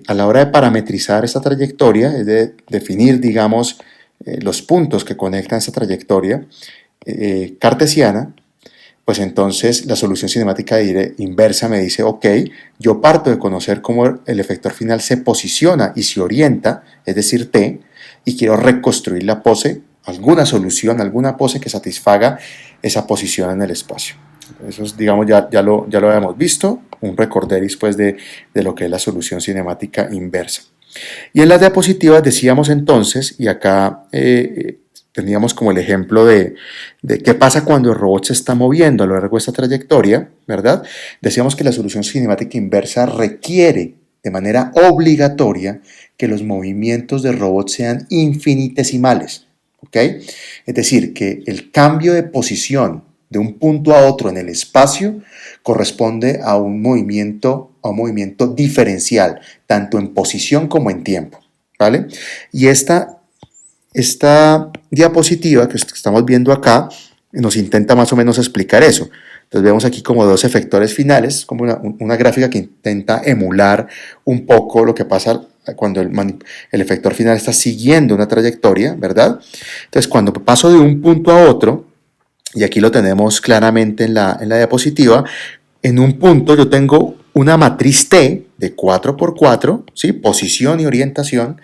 a la hora de parametrizar esta trayectoria, es de definir, digamos, los puntos que conectan esa trayectoria cartesiana, pues entonces la solución cinemática inversa me dice, ok, yo parto de conocer cómo el efector final se posiciona y se orienta, es decir, T, y quiero reconstruir la pose, alguna solución, alguna pose que satisfaga esa posición en el espacio. Eso es, digamos, ya lo habíamos visto, un recorderis pues de lo que es la solución cinemática inversa. Y en las diapositivas decíamos entonces, y acá teníamos como el ejemplo de qué pasa cuando el robot se está moviendo a lo largo de esta trayectoria, ¿verdad? Decíamos que la solución cinemática inversa requiere de manera obligatoria que los movimientos del robot sean infinitesimales, ¿ok? Es decir, que el cambio de posición de un punto a otro en el espacio corresponde a un movimiento diferencial, tanto en posición como en tiempo, ¿vale? Y esta diapositiva que estamos viendo acá nos intenta más o menos explicar eso. Entonces vemos aquí como dos efectores finales, como una gráfica que intenta emular un poco lo que pasa cuando el efector final está siguiendo una trayectoria, ¿verdad? Entonces cuando paso de un punto a otro, y aquí lo tenemos claramente en la diapositiva, en un punto yo tengo una matriz T de 4×4, ¿sí? Posición y orientación,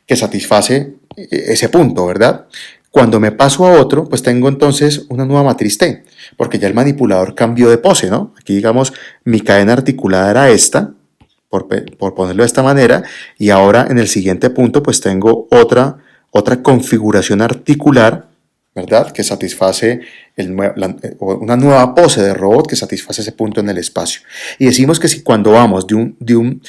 que satisface ese punto, ¿verdad? Cuando me paso a otro, pues tengo entonces una nueva matriz T, porque ya el manipulador cambió de pose, ¿no? Aquí, digamos, mi cadena articulada era esta, por ponerlo de esta manera, y ahora en el siguiente punto, pues tengo otra configuración articular, ¿verdad? Que satisface una nueva pose de robot que satisface ese punto en el espacio. Y decimos que si cuando vamos de un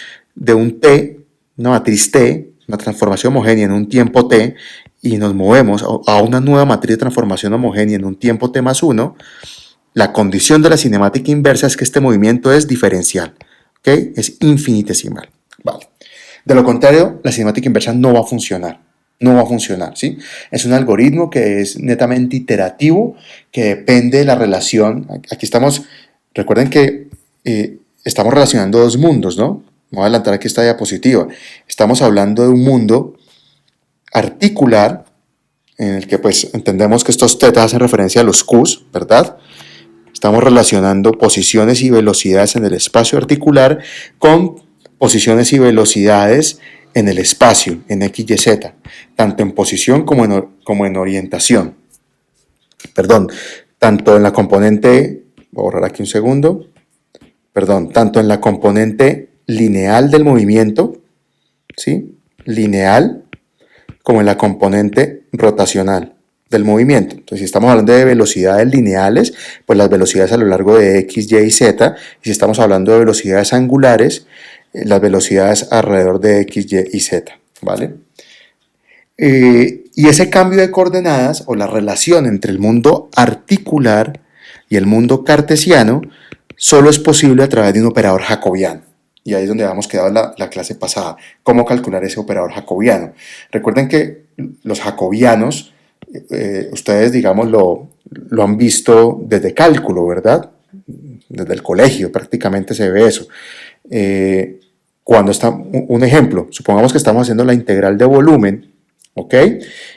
T, una matriz T, una transformación homogénea en un tiempo T, y nos movemos a una nueva matriz de transformación homogénea en un tiempo T más 1, la condición de la cinemática inversa es que este movimiento es diferencial, ¿ok? Es infinitesimal, ¿vale? De lo contrario, la cinemática inversa no va a funcionar. No va a funcionar, ¿sí? Es un algoritmo que es netamente iterativo, que depende de la relación. Aquí estamos, recuerden que estamos relacionando dos mundos, ¿no? Voy a adelantar aquí esta diapositiva. Estamos hablando de un mundo articular, en el que pues entendemos que estos tetas hacen referencia a los Qs, ¿verdad? Estamos relacionando posiciones y velocidades en el espacio articular con posiciones y velocidades en el espacio, en X, Y, Z, tanto en posición como en orientación. Perdón, tanto en la componente, voy a borrar aquí un segundo, tanto en la componente lineal del movimiento, ¿sí? Lineal, como en la componente rotacional del movimiento. Entonces, si estamos hablando de velocidades lineales, pues las velocidades a lo largo de X, Y y Z, y si estamos hablando de velocidades angulares, las velocidades alrededor de X, Y y Z, ¿vale? Y ese cambio de coordenadas o la relación entre el mundo articular y el mundo cartesiano solo es posible a través de un operador jacobiano. Y ahí es donde habíamos quedado la clase pasada, cómo calcular ese operador jacobiano. Recuerden que los jacobianos, ustedes, digamos, lo han visto desde cálculo, ¿verdad? Desde el colegio prácticamente se ve eso. Cuando está, un ejemplo, supongamos que estamos haciendo la integral de volumen, ¿ok?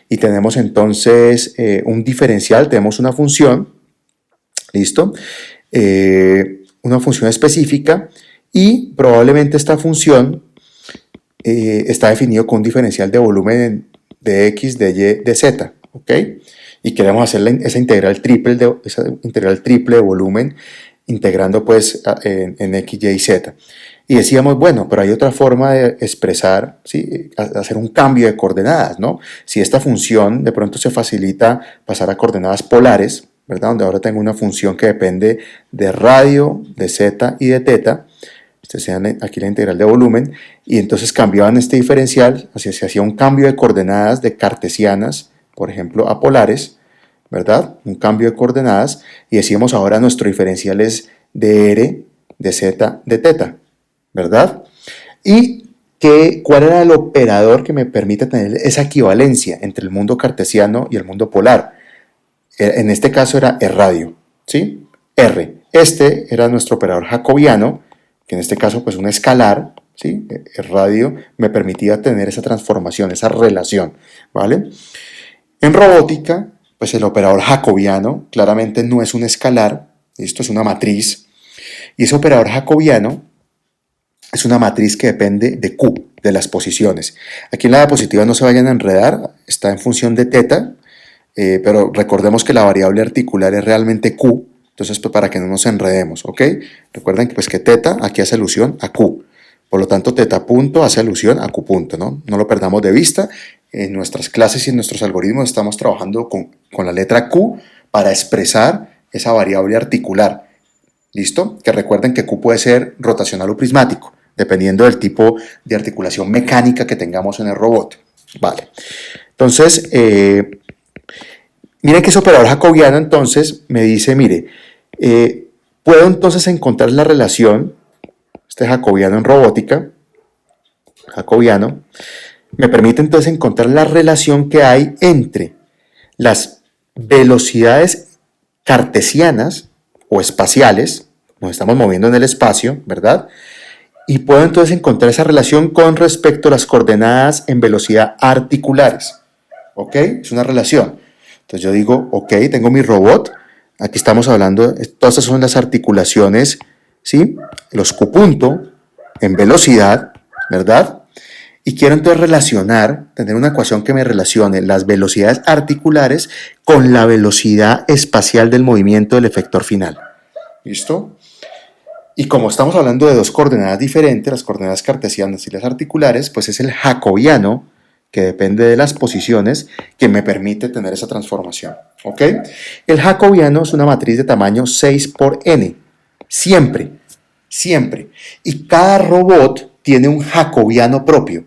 Y tenemos entonces un diferencial, tenemos una función, ¿listo? Una función específica y probablemente esta función está definido con un diferencial de volumen de X, de Y, de Z, ¿ok? Y queremos hacer esa integral triple de volumen integrando pues en X, Y y Z. Y decíamos, bueno, pero hay otra forma de expresar, ¿sí? Hacer un cambio de coordenadas, ¿no? Si esta función de pronto se facilita pasar a coordenadas polares, ¿verdad? Donde ahora tengo una función que depende de radio, de z y de teta, aquí la integral de volumen, y entonces cambiaban este diferencial, se hacía un cambio de coordenadas de cartesianas, por ejemplo, a polares, ¿verdad? Un cambio de coordenadas, y decíamos ahora nuestro diferencial es de r, de z, de teta, ¿verdad? Y ¿cuál era el operador que me permite tener esa equivalencia entre el mundo cartesiano y el mundo polar? En este caso era el radio, ¿sí? R. Este era nuestro operador jacobiano, que en este caso pues un escalar, ¿sí? El radio me permitía tener esa transformación, esa relación, ¿vale? En robótica, pues el operador jacobiano claramente no es un escalar, esto es una matriz, y ese operador jacobiano es una matriz que depende de Q, de las posiciones. Aquí en la diapositiva no se vayan a enredar, está en función de teta, pero recordemos que la variable articular es realmente Q, entonces pues, para que no nos enredemos, ¿ok? Recuerden que, pues, que teta aquí hace alusión a Q, por lo tanto teta punto hace alusión a Q punto, ¿no? No lo perdamos de vista, en nuestras clases y en nuestros algoritmos estamos trabajando con la letra Q para expresar esa variable articular, ¿listo? Que recuerden que Q puede ser rotacional o prismático, dependiendo del tipo de articulación mecánica que tengamos en el robot, ¿vale? Entonces, miren que ese operador jacobiano entonces me dice, mire, puedo entonces encontrar la relación, este jacobiano en robótica, jacobiano, me permite entonces encontrar la relación que hay entre las velocidades cartesianas o espaciales, nos estamos moviendo en el espacio, ¿verdad? Y puedo entonces encontrar esa relación con respecto a las coordenadas en velocidad articulares, ¿ok? Es una relación. Entonces yo digo, ok, tengo mi robot, aquí estamos hablando, todas estas son las articulaciones, ¿sí? Los Q punto en velocidad, ¿verdad? Y quiero entonces tener una ecuación que me relacione las velocidades articulares con la velocidad espacial del movimiento del efector final. ¿Listo? Y como estamos hablando de dos coordenadas diferentes, las coordenadas cartesianas y las articulares, pues es el jacobiano, que depende de las posiciones, que me permite tener esa transformación. ¿Ok? El jacobiano es una matriz de tamaño 6 por n. Siempre, siempre. Y cada robot tiene un jacobiano propio.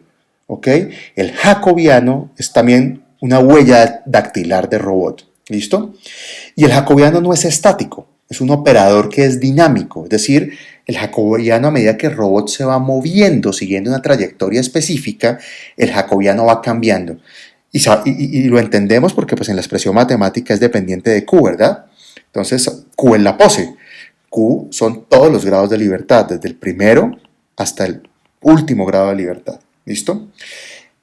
¿Ok? El jacobiano es también una huella dactilar de robot. ¿Listo? Y el jacobiano no es estático, es un operador que es dinámico. Es decir, el jacobiano, a medida que el robot se va moviendo siguiendo una trayectoria específica, el jacobiano va cambiando. Y lo entendemos porque pues, en la expresión matemática es dependiente de Q, ¿verdad? Entonces, Q es la pose. Q son todos los grados de libertad, desde el primero hasta el último grado de libertad. ¿Listo?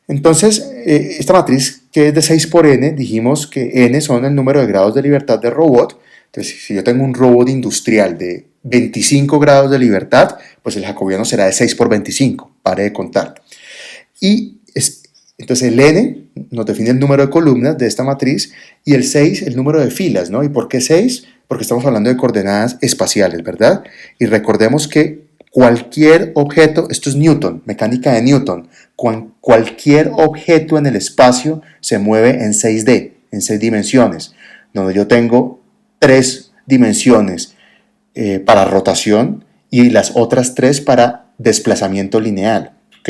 Entonces, esta matriz que es de 6 por n, dijimos que n son el número de grados de libertad del robot. Entonces, si yo tengo un robot industrial de 25 grados de libertad, pues el jacobiano será de 6 por 25, pare de contar. Entonces el n nos define el número de columnas de esta matriz y el 6 el número de filas, ¿no? ¿Y por qué 6? Porque estamos hablando de coordenadas espaciales, ¿verdad? Y recordemos que cualquier objeto, esto es Newton, mecánica de Newton, cualquier objeto en el espacio se mueve en 6D, en 6 dimensiones, donde yo tengo 3 dimensiones para rotación y las otras 3 para desplazamiento lineal, ¿ok?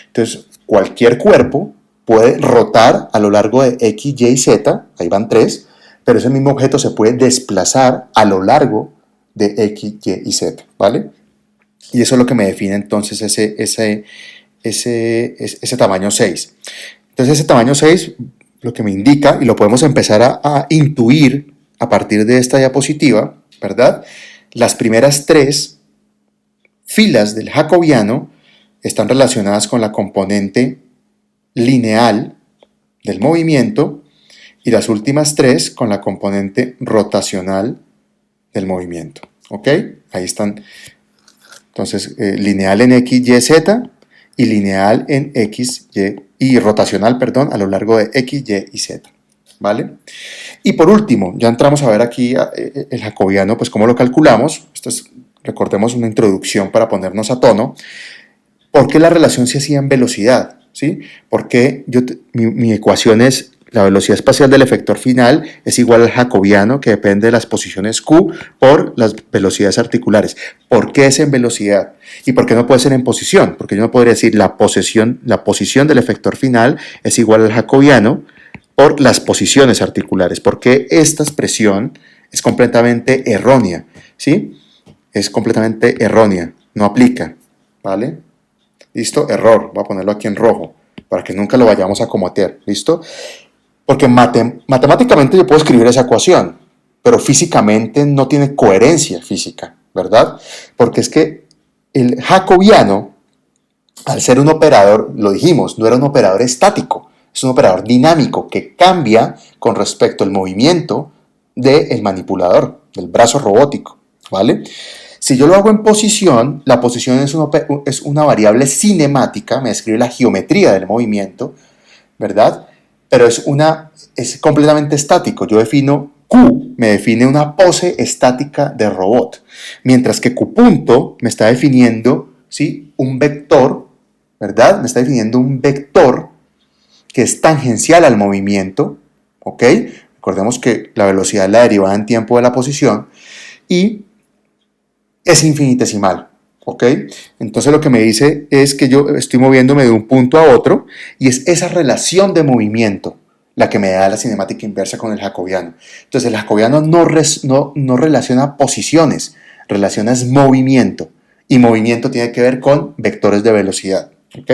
Entonces, cualquier cuerpo puede rotar a lo largo de X, Y y Z, ahí van 3, pero ese mismo objeto se puede desplazar a lo largo de X, Y y Z, ¿vale? Y eso es lo que me define entonces ese tamaño 6. Entonces ese tamaño 6 lo que me indica, y lo podemos empezar a intuir a partir de esta diapositiva, ¿verdad? Las primeras 3 filas del jacobiano están relacionadas con la componente lineal del movimiento y las últimas 3 con la componente rotacional del movimiento. ¿Ok? Ahí están. Entonces, lineal en X, Y, Z y lineal en X, y rotacional, perdón, a lo largo de X, Y y Z. ¿Vale? Y por último, ya entramos a ver aquí el jacobiano, pues cómo lo calculamos. Esto es, recordemos, una introducción para ponernos a tono. ¿Por qué la relación se hacía en velocidad? ¿Sí? Porque mi ecuación es La velocidad espacial del efector final es igual al jacobiano, que depende de las posiciones Q por las velocidades articulares. ¿Por qué es en velocidad? ¿Y por qué no puede ser en posición? Porque yo no podría decir la posición del efector final es igual al jacobiano por las posiciones articulares. Porque esta expresión es completamente errónea, ¿sí? Es completamente errónea, no aplica, ¿vale? ¿Listo? Error, voy a ponerlo aquí en rojo, para que nunca lo vayamos a cometer, ¿listo? Porque matemáticamente yo puedo escribir esa ecuación, pero físicamente no tiene coherencia física, ¿verdad? Porque es que el jacobiano, al ser un operador, lo dijimos, no era un operador estático, es un operador dinámico que cambia con respecto al movimiento del manipulador, del brazo robótico, ¿vale? Si yo lo hago en posición, la posición es una variable cinemática, me describe la geometría del movimiento, ¿verdad? Pero es completamente estático. Yo defino Q, me define una pose estática de robot, mientras que Q punto me está definiendo, ¿sí?, un vector, ¿verdad? Me está definiendo un vector que es tangencial al movimiento, ¿ok? Recordemos que la velocidad es la derivada en tiempo de la posición y es infinitesimal, ¿ok? Entonces lo que me dice es que yo estoy moviéndome de un punto a otro y es esa relación de movimiento la que me da la cinemática inversa con el jacobiano. Entonces el jacobiano no relaciona posiciones, relaciona movimiento y movimiento tiene que ver con vectores de velocidad, ¿ok?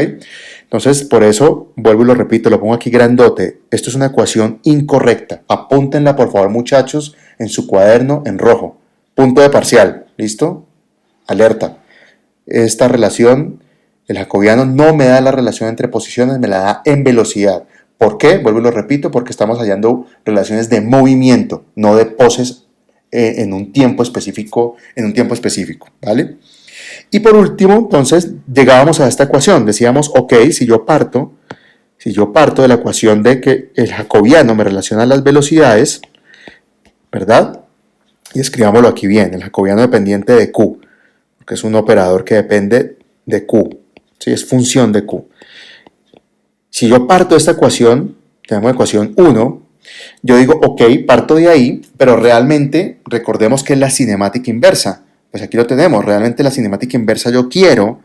Entonces por eso, vuelvo y lo repito, lo pongo aquí grandote, esto es una ecuación incorrecta, apúntenla por favor muchachos en su cuaderno en rojo, punto de parcial, ¿listo? Alerta. Esta relación, el jacobiano no me da la relación entre posiciones, me la da en velocidad. ¿Por qué? Vuelvo y lo repito, porque estamos hallando relaciones de movimiento, no de poses en un tiempo específico, ¿vale? Y por último, entonces, llegábamos a esta ecuación. Decíamos, ok, si yo parto de la ecuación de que el jacobiano me relaciona las velocidades, ¿verdad? Y escribámoslo aquí bien, el jacobiano dependiente de Q, que es un operador que depende de Q, ¿sí? Es función de Q. Si yo parto de esta ecuación, tenemos ecuación 1, yo digo, ok, parto de ahí, pero realmente recordemos que es la cinemática inversa. Pues aquí lo tenemos, realmente la cinemática inversa yo quiero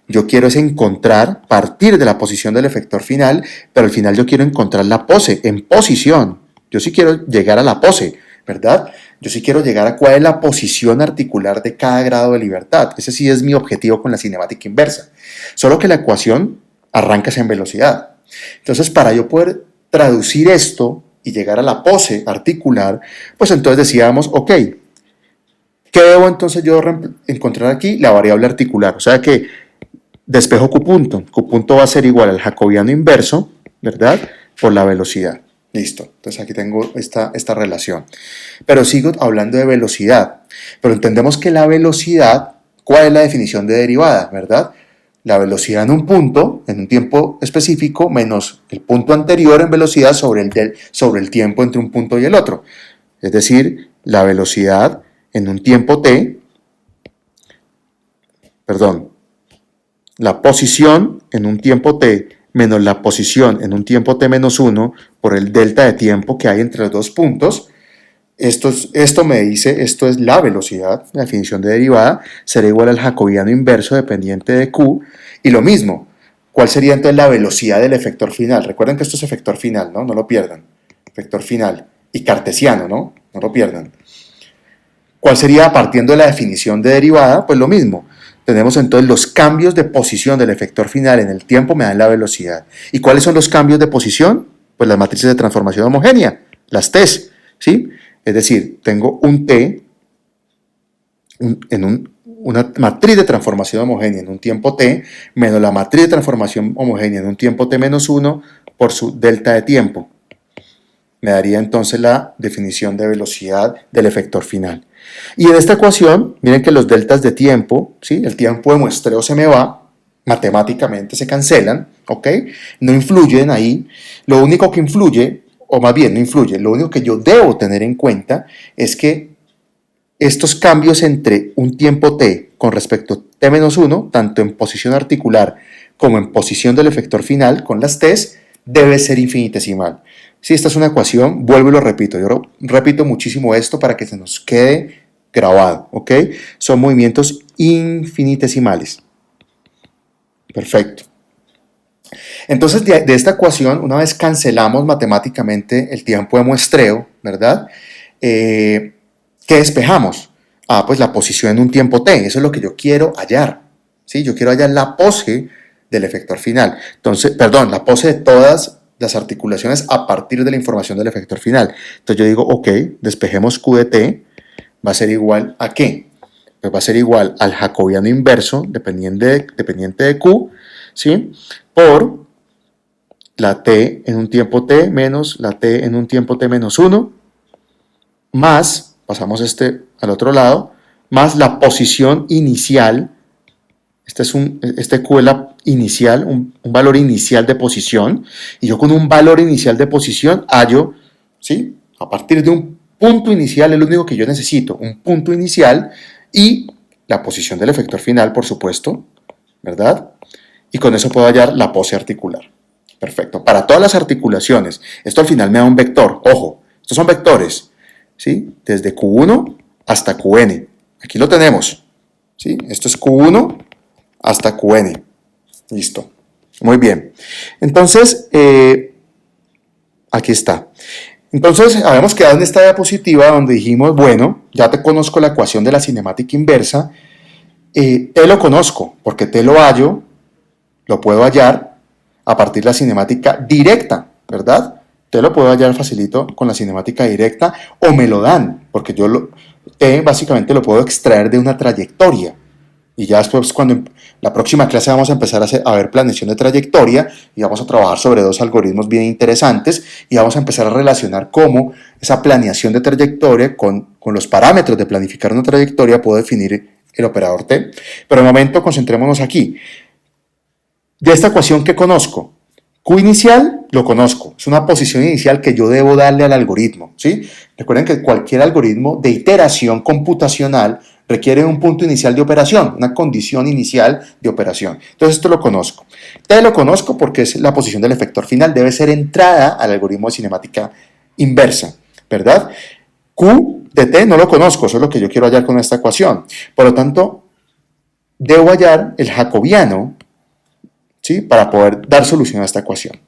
es encontrar, partir de la posición del efector final, pero al final yo quiero encontrar la pose, en posición. Yo sí quiero llegar a la pose, ¿verdad? Yo sí quiero llegar a cuál es la posición articular de cada grado de libertad. Ese sí es mi objetivo con la cinemática inversa. Solo que la ecuación arranca en velocidad. Entonces, para yo poder traducir esto y llegar a la pose articular, pues entonces decíamos, ok, ¿qué debo entonces yo encontrar aquí? La variable articular. O sea que despejo Q punto. Q punto va a ser igual al jacobiano inverso, ¿verdad? Por la velocidad. Listo. Entonces aquí tengo esta relación. Pero sigo hablando de velocidad. Pero entendemos que la velocidad, ¿cuál es la definición de derivada, verdad? La velocidad en un punto, en un tiempo específico, menos el punto anterior en velocidad sobre el tiempo entre un punto y el otro. Es decir, la velocidad en un tiempo t, la posición en un tiempo t menos la posición en un tiempo t menos 1 por el delta de tiempo que hay entre los dos puntos. Esto me dice, esto es la velocidad, la definición de derivada, será igual al jacobiano inverso dependiente de Q. Y lo mismo, ¿cuál sería entonces la velocidad del efector final? Recuerden que esto es efector final, ¿no? No lo pierdan. Efector final. Y cartesiano, ¿no? No lo pierdan. ¿Cuál sería partiendo de la definición de derivada? Pues lo mismo. Tenemos entonces los cambios de posición del efector final en el tiempo me dan la velocidad. ¿Y cuáles son los cambios de posición? Pues las matrices de transformación homogénea, las T's, ¿sí? Es decir, tengo un T una matriz de transformación homogénea en un tiempo T menos la matriz de transformación homogénea en un tiempo T menos 1 por su delta de tiempo. Me daría entonces la definición de velocidad del efector final. Y en esta ecuación, miren que los deltas de tiempo, ¿sí? El tiempo de muestreo se me va, matemáticamente se cancelan, ¿ok? No influyen ahí. Lo único que influye, o más bien no influye, lo único que yo debo tener en cuenta es que estos cambios entre un tiempo t con respecto a t-1, tanto en posición articular como en posición del efector final con las t's, debe ser infinitesimal. Si esta es una ecuación, vuelvo y lo repito. Yo repito muchísimo esto para que se nos quede grabado, ¿ok? Son movimientos infinitesimales. Perfecto. Entonces, de esta ecuación, una vez cancelamos matemáticamente el tiempo de muestreo, ¿verdad? ¿Qué despejamos? Pues la posición en un tiempo t. Eso es lo que yo quiero hallar, ¿sí? Yo quiero hallar la pose del efector final. Entonces, perdón, la pose de todas las articulaciones a partir de la información del efector final. Entonces yo digo, ok, despejemos Q de t, va a ser igual a ¿qué? Pues va a ser igual al jacobiano inverso, dependiente de Q, ¿sí? Por la t en un tiempo t menos la t en un tiempo t menos 1, más, pasamos al otro lado, más la posición inicial. Este Q es la inicial, un valor inicial de posición, y yo con un valor inicial de posición hallo, ¿sí? A partir de un punto inicial es lo único que yo necesito, un punto inicial y la posición del efector final, por supuesto, ¿verdad? Y con eso puedo hallar la pose articular. Perfecto. Para todas las articulaciones, esto al final me da un vector. Ojo, estos son vectores, ¿sí? Desde Q1 hasta Qn. Aquí lo tenemos, ¿sí? Esto es Q1 hasta Qn. Listo. Muy bien. Entonces, aquí está. Entonces, habíamos quedado en esta diapositiva donde dijimos, bueno, ya te conozco la ecuación de la cinemática inversa, T lo conozco, porque T lo hallo, lo puedo hallar a partir de la cinemática directa, ¿verdad? T lo puedo hallar facilito con la cinemática directa, o me lo dan, porque T básicamente lo puedo extraer de una trayectoria. Y ya después, cuando en la próxima clase vamos a empezar a ver planeación de trayectoria y vamos a trabajar sobre dos algoritmos bien interesantes y vamos a empezar a relacionar cómo esa planeación de trayectoria con los parámetros de planificar una trayectoria puedo definir el operador T. Pero de momento concentrémonos aquí. De esta ecuación que conozco, Q inicial lo conozco, es una posición inicial que yo debo darle al algoritmo, ¿sí? Recuerden que cualquier algoritmo de iteración computacional requiere un punto inicial de operación, una condición inicial de operación. Entonces esto lo conozco. T lo conozco porque es la posición del efector final, debe ser entrada al algoritmo de cinemática inversa, ¿verdad? Q de T no lo conozco, eso es lo que yo quiero hallar con esta ecuación. Por lo tanto, debo hallar el jacobiano, ¿sí? Para poder dar solución a esta ecuación.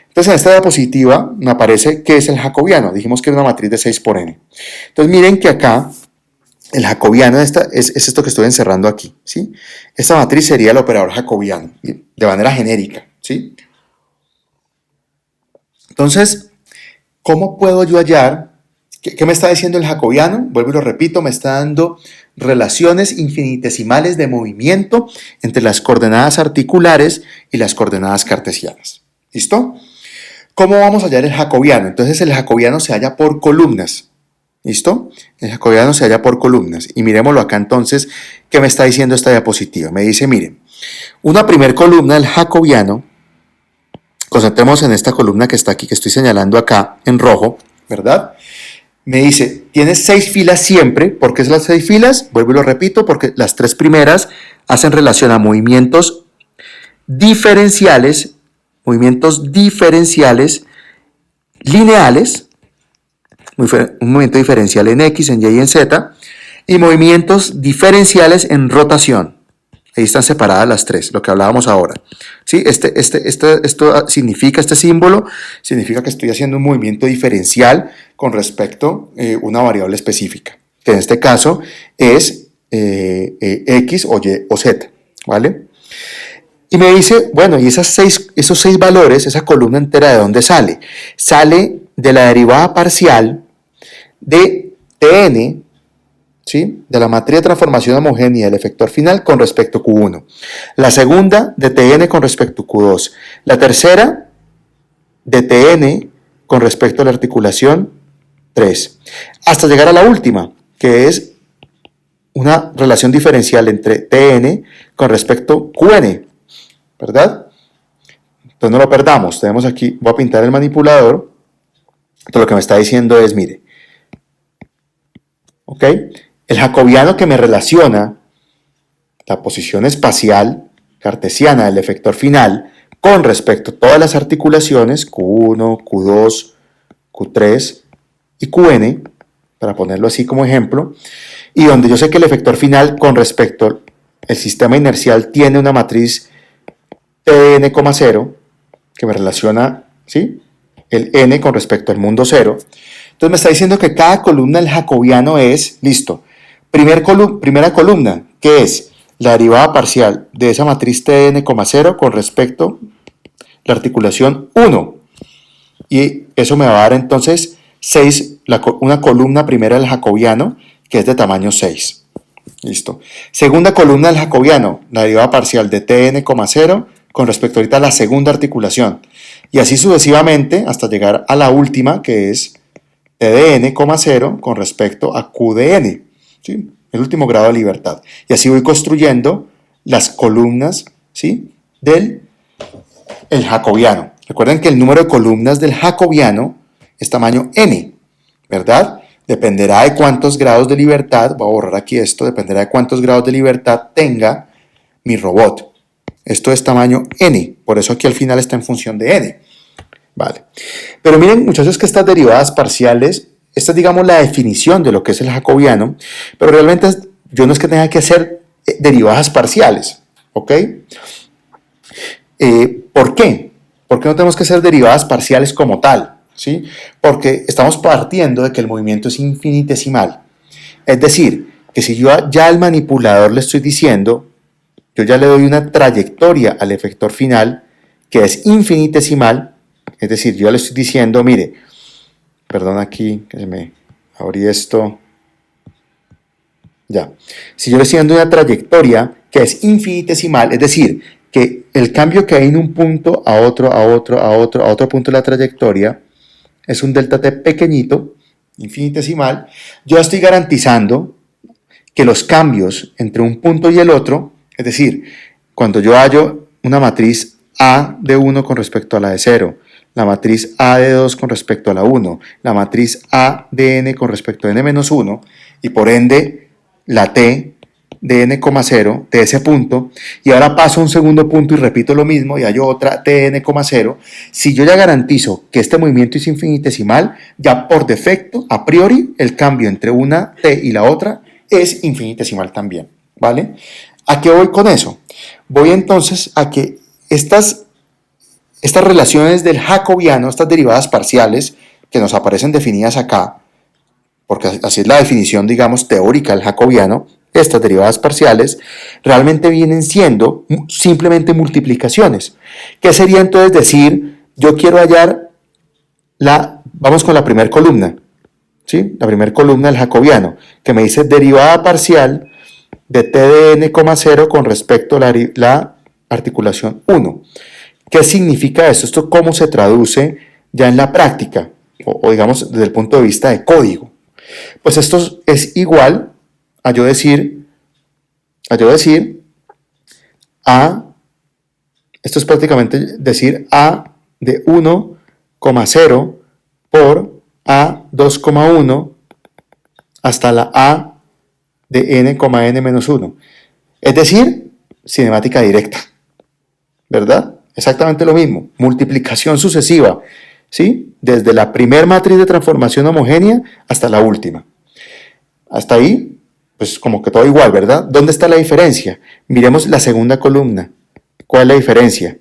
Entonces en esta diapositiva me aparece qué es el jacobiano. Dijimos que es una matriz de 6 por n. Entonces miren que acá el jacobiano es esto que estoy encerrando aquí, ¿sí? Esta matriz sería el operador jacobiano, de manera genérica, ¿sí? Entonces, ¿cómo puedo yo hallar? ¿Qué me está diciendo el jacobiano? Vuelvo y lo repito, me está dando relaciones infinitesimales de movimiento entre las coordenadas articulares y las coordenadas cartesianas. ¿Listo? ¿Cómo vamos a hallar el jacobiano? Entonces el jacobiano se halla por columnas. ¿Listo? El jacobiano se halla por columnas. Y miremoslo acá entonces, ¿qué me está diciendo esta diapositiva? Me dice, miren, una primer columna del jacobiano, concentremos en esta columna que está aquí, que estoy señalando acá en rojo, ¿verdad? Me dice, tienes 6 filas siempre. ¿Por qué es las 6 filas? Vuelvo y lo repito, porque las 3 primeras hacen relación a movimientos diferenciales lineales, un movimiento diferencial en X, en Y y en Z, y movimientos diferenciales en rotación. Ahí están separadas las 3, lo que hablábamos ahora. ¿Sí? Esto significa, este símbolo significa que estoy haciendo un movimiento diferencial con respecto a una variable específica, que en este caso es X o Y o Z, ¿vale? Y me dice, bueno, y esos 6 valores, esa columna entera, ¿de dónde sale? Sale de la derivada parcial de Tn, ¿sí? De la matriz de transformación homogénea del efector final con respecto a Q1. La segunda de Tn con respecto a Q2. La tercera de Tn con respecto a la articulación 3. Hasta llegar a la última, que es una relación diferencial entre Tn con respecto a Qn, ¿verdad? Entonces no lo perdamos. Tenemos aquí, voy a pintar el manipulador. Entonces lo que me está diciendo es, mire, ¿ok? El jacobiano que me relaciona la posición espacial cartesiana del efector final con respecto a todas las articulaciones Q1, Q2, Q3 y Qn, para ponerlo así como ejemplo, y donde yo sé que el efector final con respecto al sistema inercial tiene una matriz Tn, 0, que me relaciona, ¿sí?, el n con respecto al mundo cero. Entonces me está diciendo que cada columna del jacobiano es, listo, primera columna, que es la derivada parcial de esa matriz Tn, 0 con respecto a la articulación 1. Y eso me va a dar entonces 6, una columna primera del jacobiano, que es de tamaño 6. Listo. Segunda columna del jacobiano, la derivada parcial de Tn, 0 con respecto ahorita a la segunda articulación. Y así sucesivamente hasta llegar a la última, que es Tdn, 0 con respecto a Qdn. ¿Sí? El último grado de libertad. Y así voy construyendo las columnas, ¿sí?, del jacobiano. Recuerden que el número de columnas del jacobiano es tamaño n, ¿verdad? Dependerá de cuántos grados de libertad, voy a borrar aquí esto, dependerá de cuántos grados de libertad tenga mi robot. Esto es tamaño n, por eso aquí al final está en función de n. Vale. Pero miren, muchachos, que estas derivadas parciales, esta es, digamos, la definición de lo que es el jacobiano, pero realmente yo no es que tenga que hacer derivadas parciales, ¿ok? ¿Por qué? ¿Por qué no tenemos que hacer derivadas parciales como tal? ¿Sí? Porque estamos partiendo de que el movimiento es infinitesimal. Es decir, que si yo ya al manipulador le estoy diciendo, yo ya le doy una trayectoria al efector final que es infinitesimal, es decir, yo ya le estoy diciendo, mire, perdón aquí, que se me abrí esto, ya. Si yo le estoy dando una trayectoria que es infinitesimal, es decir, que el cambio que hay en un punto a otro punto de la trayectoria es un delta t pequeñito, infinitesimal, yo estoy garantizando que los cambios entre un punto y el otro, es decir, cuando yo hallo una matriz A de 1 con respecto a la de 0, la matriz A de 2 con respecto a la 1, la matriz A de n con respecto a n-1, y por ende la t de n, 0 de ese punto, y ahora paso a un segundo punto y repito lo mismo y hallo otra t de n, 0, si yo ya garantizo que este movimiento es infinitesimal, ya por defecto, a priori, el cambio entre una t y la otra es infinitesimal también, ¿vale? ¿A qué voy con eso? Voy entonces a que estas relaciones del jacobiano, estas derivadas parciales que nos aparecen definidas acá, porque así es la definición, digamos, teórica del jacobiano, estas derivadas parciales realmente vienen siendo simplemente multiplicaciones. ¿Qué sería entonces decir, yo quiero hallar vamos con la primera columna, ¿sí? La primera columna del jacobiano, que me dice derivada parcial de t de n, 0 con respecto a la articulación 1. ¿Qué significa esto? ¿Esto cómo se traduce ya en la práctica? O digamos, desde el punto de vista de código. Pues esto es igual a yo decir esto es prácticamente decir A de 1,0 por A 2,1 hasta la A de n,n-1. Es decir, cinemática directa, ¿verdad? Exactamente lo mismo, multiplicación sucesiva, ¿sí? Desde la primer matriz de transformación homogénea hasta la última. Hasta ahí, pues como que todo igual, ¿verdad? ¿Dónde está la diferencia? Miremos la segunda columna. ¿Cuál es la diferencia?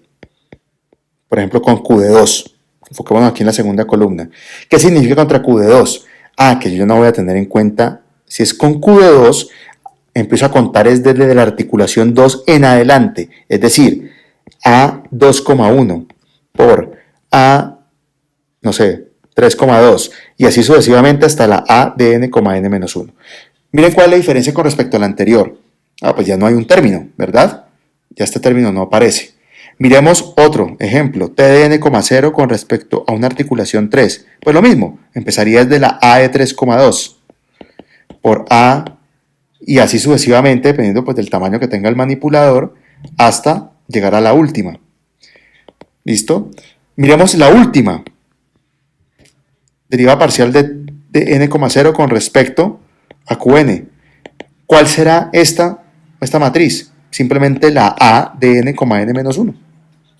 Por ejemplo, con Q de 2. Enfoquémonos aquí en la segunda columna. ¿Qué significa contra Q de 2? Que yo no voy a tener en cuenta, si es con Q de 2, empiezo a contar es desde la articulación 2 en adelante. Es decir, A 2,1 por A, no sé, 3,2 y así sucesivamente hasta la A de n,n-1. Miren cuál es la diferencia con respecto a la anterior. Pues ya no hay un término, ¿verdad? Ya este término no aparece. Miremos otro ejemplo, t de n,0 con respecto a una articulación 3. Pues lo mismo, empezaría desde la A de 3,2 por A y así sucesivamente, dependiendo pues del tamaño que tenga el manipulador, hasta llegar a la última. ¿Listo? Miremos la última. Derivada parcial de n,0 con respecto a Qn. ¿Cuál será esta matriz? Simplemente la A de n,n-1.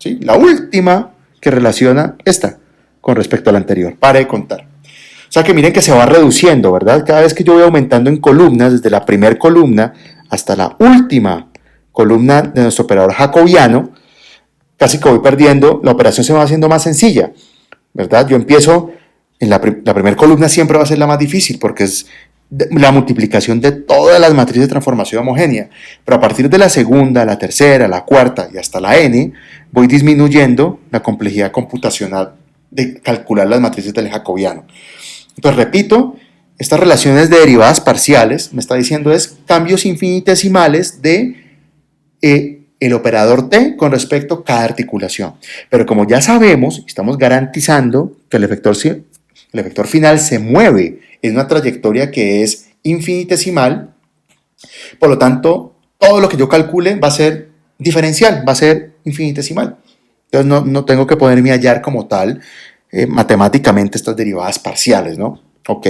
¿sí? La última que relaciona esta con respecto a la anterior. Pare de contar. O sea que miren que se va reduciendo, ¿verdad? Cada vez que yo voy aumentando en columnas, desde la primera columna hasta la última columna de nuestro operador jacobiano, casi que voy perdiendo, la operación se va haciendo más sencilla, ¿verdad? Yo empiezo en la primera columna, siempre va a ser la más difícil porque es la multiplicación de todas las matrices de transformación homogénea, pero a partir de la segunda, la tercera, la cuarta y hasta la n, voy disminuyendo la complejidad computacional de calcular las matrices del jacobiano. Entonces, repito, estas relaciones de derivadas parciales me está diciendo es cambios infinitesimales de el operador T con respecto a cada articulación. Pero como ya sabemos, estamos garantizando que el efector final se mueve en una trayectoria que es infinitesimal, por lo tanto, todo lo que yo calcule va a ser diferencial, va a ser infinitesimal. Entonces no tengo que ponerme a hallar como tal matemáticamente estas derivadas parciales, ¿no? Ok.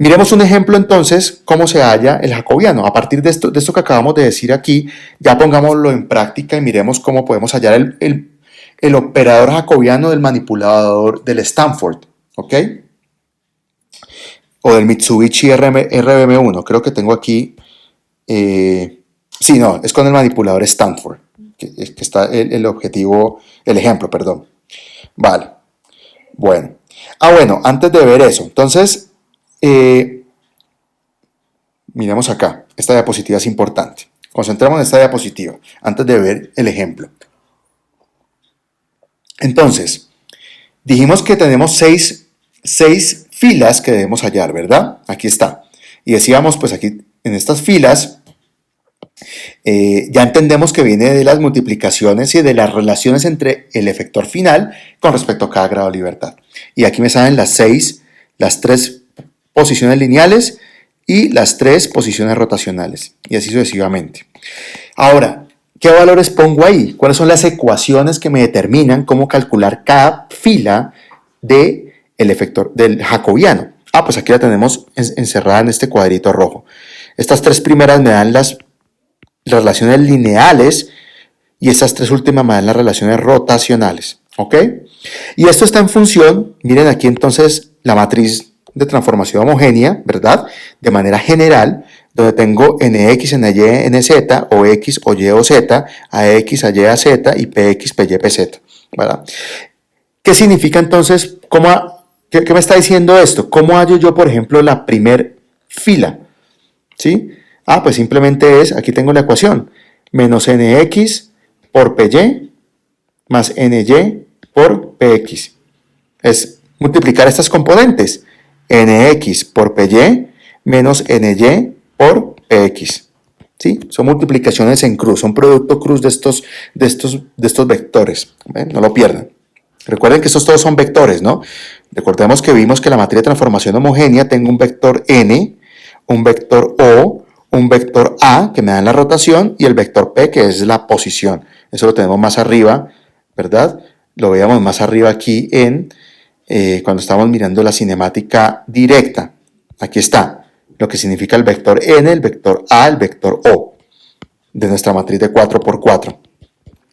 Miremos un ejemplo entonces, cómo se halla el jacobiano. A partir de esto que acabamos de decir aquí, ya pongámoslo en práctica y miremos cómo podemos hallar el operador jacobiano del manipulador del Stanford, ¿ok? O del Mitsubishi RBM1. Creo que tengo aquí, sí, no, es con el manipulador Stanford, que está el objetivo, el ejemplo, perdón. Vale, bueno. Bueno, antes de ver eso, entonces, miremos acá, esta diapositiva es importante. Concentremos en esta diapositiva antes de ver el ejemplo. Entonces, dijimos que tenemos seis filas que debemos hallar, ¿verdad? Aquí está. Y decíamos, pues aquí en estas filas, ya entendemos que viene de las multiplicaciones y de las relaciones entre el efector final con respecto a cada grado de libertad. Y aquí me salen las tres posiciones lineales y las 3 posiciones rotacionales, y así sucesivamente. Ahora, ¿qué valores pongo ahí? ¿Cuáles son las ecuaciones que me determinan cómo calcular cada fila del efector del jacobiano? Pues aquí la tenemos encerrada en este cuadrito rojo. Estas 3 primeras me dan las relaciones lineales y estas 3 últimas me dan las relaciones rotacionales, ¿ok? Y esto está en función, miren aquí entonces la matriz de transformación homogénea, ¿verdad? De manera general, donde tengo nx, ny, nz, o x, o y, o z, ax, a y, a z, y px, py, pz, ¿verdad? ¿Qué significa entonces? ¿Qué me está diciendo esto? ¿Cómo hallo yo, por ejemplo, la primer fila? ¿Sí? Pues simplemente aquí tengo la ecuación, menos nx por py más ny por px. Es multiplicar estas componentes, nx por py menos ny por px. ¿Sí? Son multiplicaciones en cruz, son producto cruz de estos vectores. No lo pierdan. Recuerden que estos todos son vectores, ¿no? Recordemos que vimos que la matriz de transformación homogénea tengo un vector n, un vector o, un vector a que me da la rotación y el vector p que es la posición. Eso lo tenemos más arriba, ¿verdad? Lo veíamos más arriba aquí cuando estamos mirando la cinemática directa. Aquí está lo que significa el vector n, el vector a, el vector o de nuestra matriz de 4×4.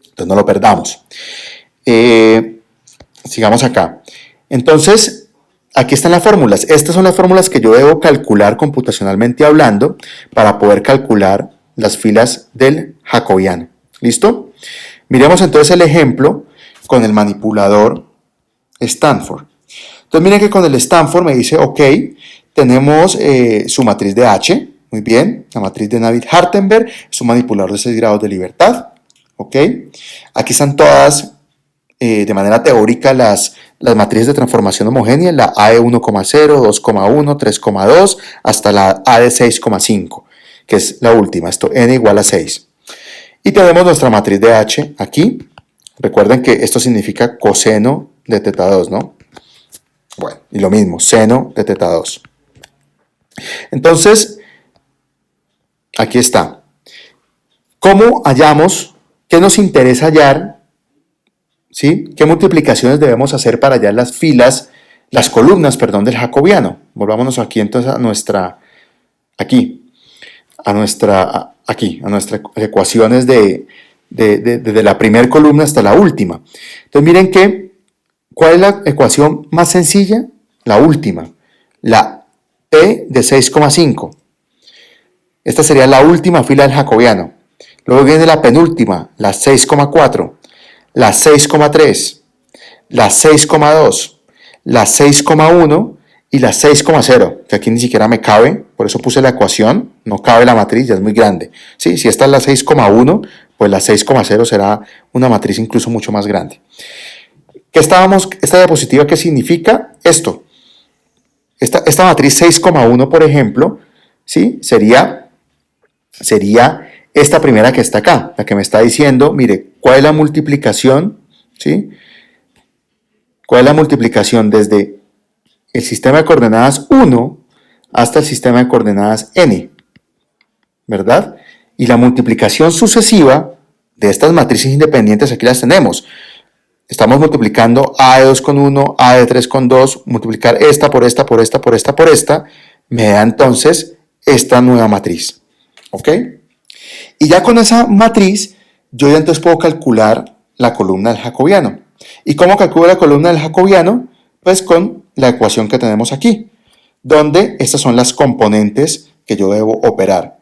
Entonces no lo perdamos. Sigamos acá. Entonces, aquí están las fórmulas. Estas son las fórmulas que yo debo calcular computacionalmente hablando para poder calcular las filas del jacobiano. ¿Listo? Miremos entonces el ejemplo con el manipulador Stanford. Entonces miren que con el Stanford me dice, ok, tenemos su matriz de H, muy bien, la matriz de Navier-Hartenberg, es un manipulador de 6 grados de libertad, ok. Aquí están todas, de manera teórica, las matrices de transformación homogénea, la A de 1,0, 2,1, 3,2, hasta la A de 6,5, que es la última, esto n igual a 6. Y tenemos nuestra matriz de H aquí. Recuerden que esto significa coseno de teta 2, ¿no? Bueno, y lo mismo, seno de teta 2. Entonces, aquí está. ¿Cómo hallamos? ¿Qué nos interesa hallar? ¿Sí? ¿Qué multiplicaciones debemos hacer para hallar las columnas, del jacobiano? Volvámonos aquí entonces a nuestras ecuaciones de desde la primera columna hasta la última. Entonces miren que, ¿cuál es la ecuación más sencilla? La última, la P de 6,5. Esta sería la última fila del jacobiano. Luego viene la penúltima, la 6,4, la 6,3, la 6,2, la 6,1 y la 6,0, que aquí ni siquiera me cabe, por eso puse la ecuación, no cabe la matriz, ya es muy grande. ¿Sí? Si esta es la 6,1, pues la 6,0 será una matriz incluso mucho más grande. Esta diapositiva, ¿qué significa? Esto. Esta matriz 6,1, por ejemplo, ¿sí? sería esta primera que está acá, la que me está diciendo, mire, ¿cuál es la multiplicación? ¿Sí? ¿Cuál es la multiplicación desde el sistema de coordenadas 1 hasta el sistema de coordenadas n? ¿Verdad? Y la multiplicación sucesiva de estas matrices independientes, aquí las tenemos. Estamos multiplicando a de 2 con 1, a de 3 con 2, multiplicar esta por esta, por esta, por esta, por esta, me da entonces esta nueva matriz. ¿Ok? Y ya con esa matriz, yo ya entonces puedo calcular la columna del jacobiano. ¿Y cómo calculo la columna del jacobiano? Pues con la ecuación que tenemos aquí, donde estas son las componentes que yo debo operar.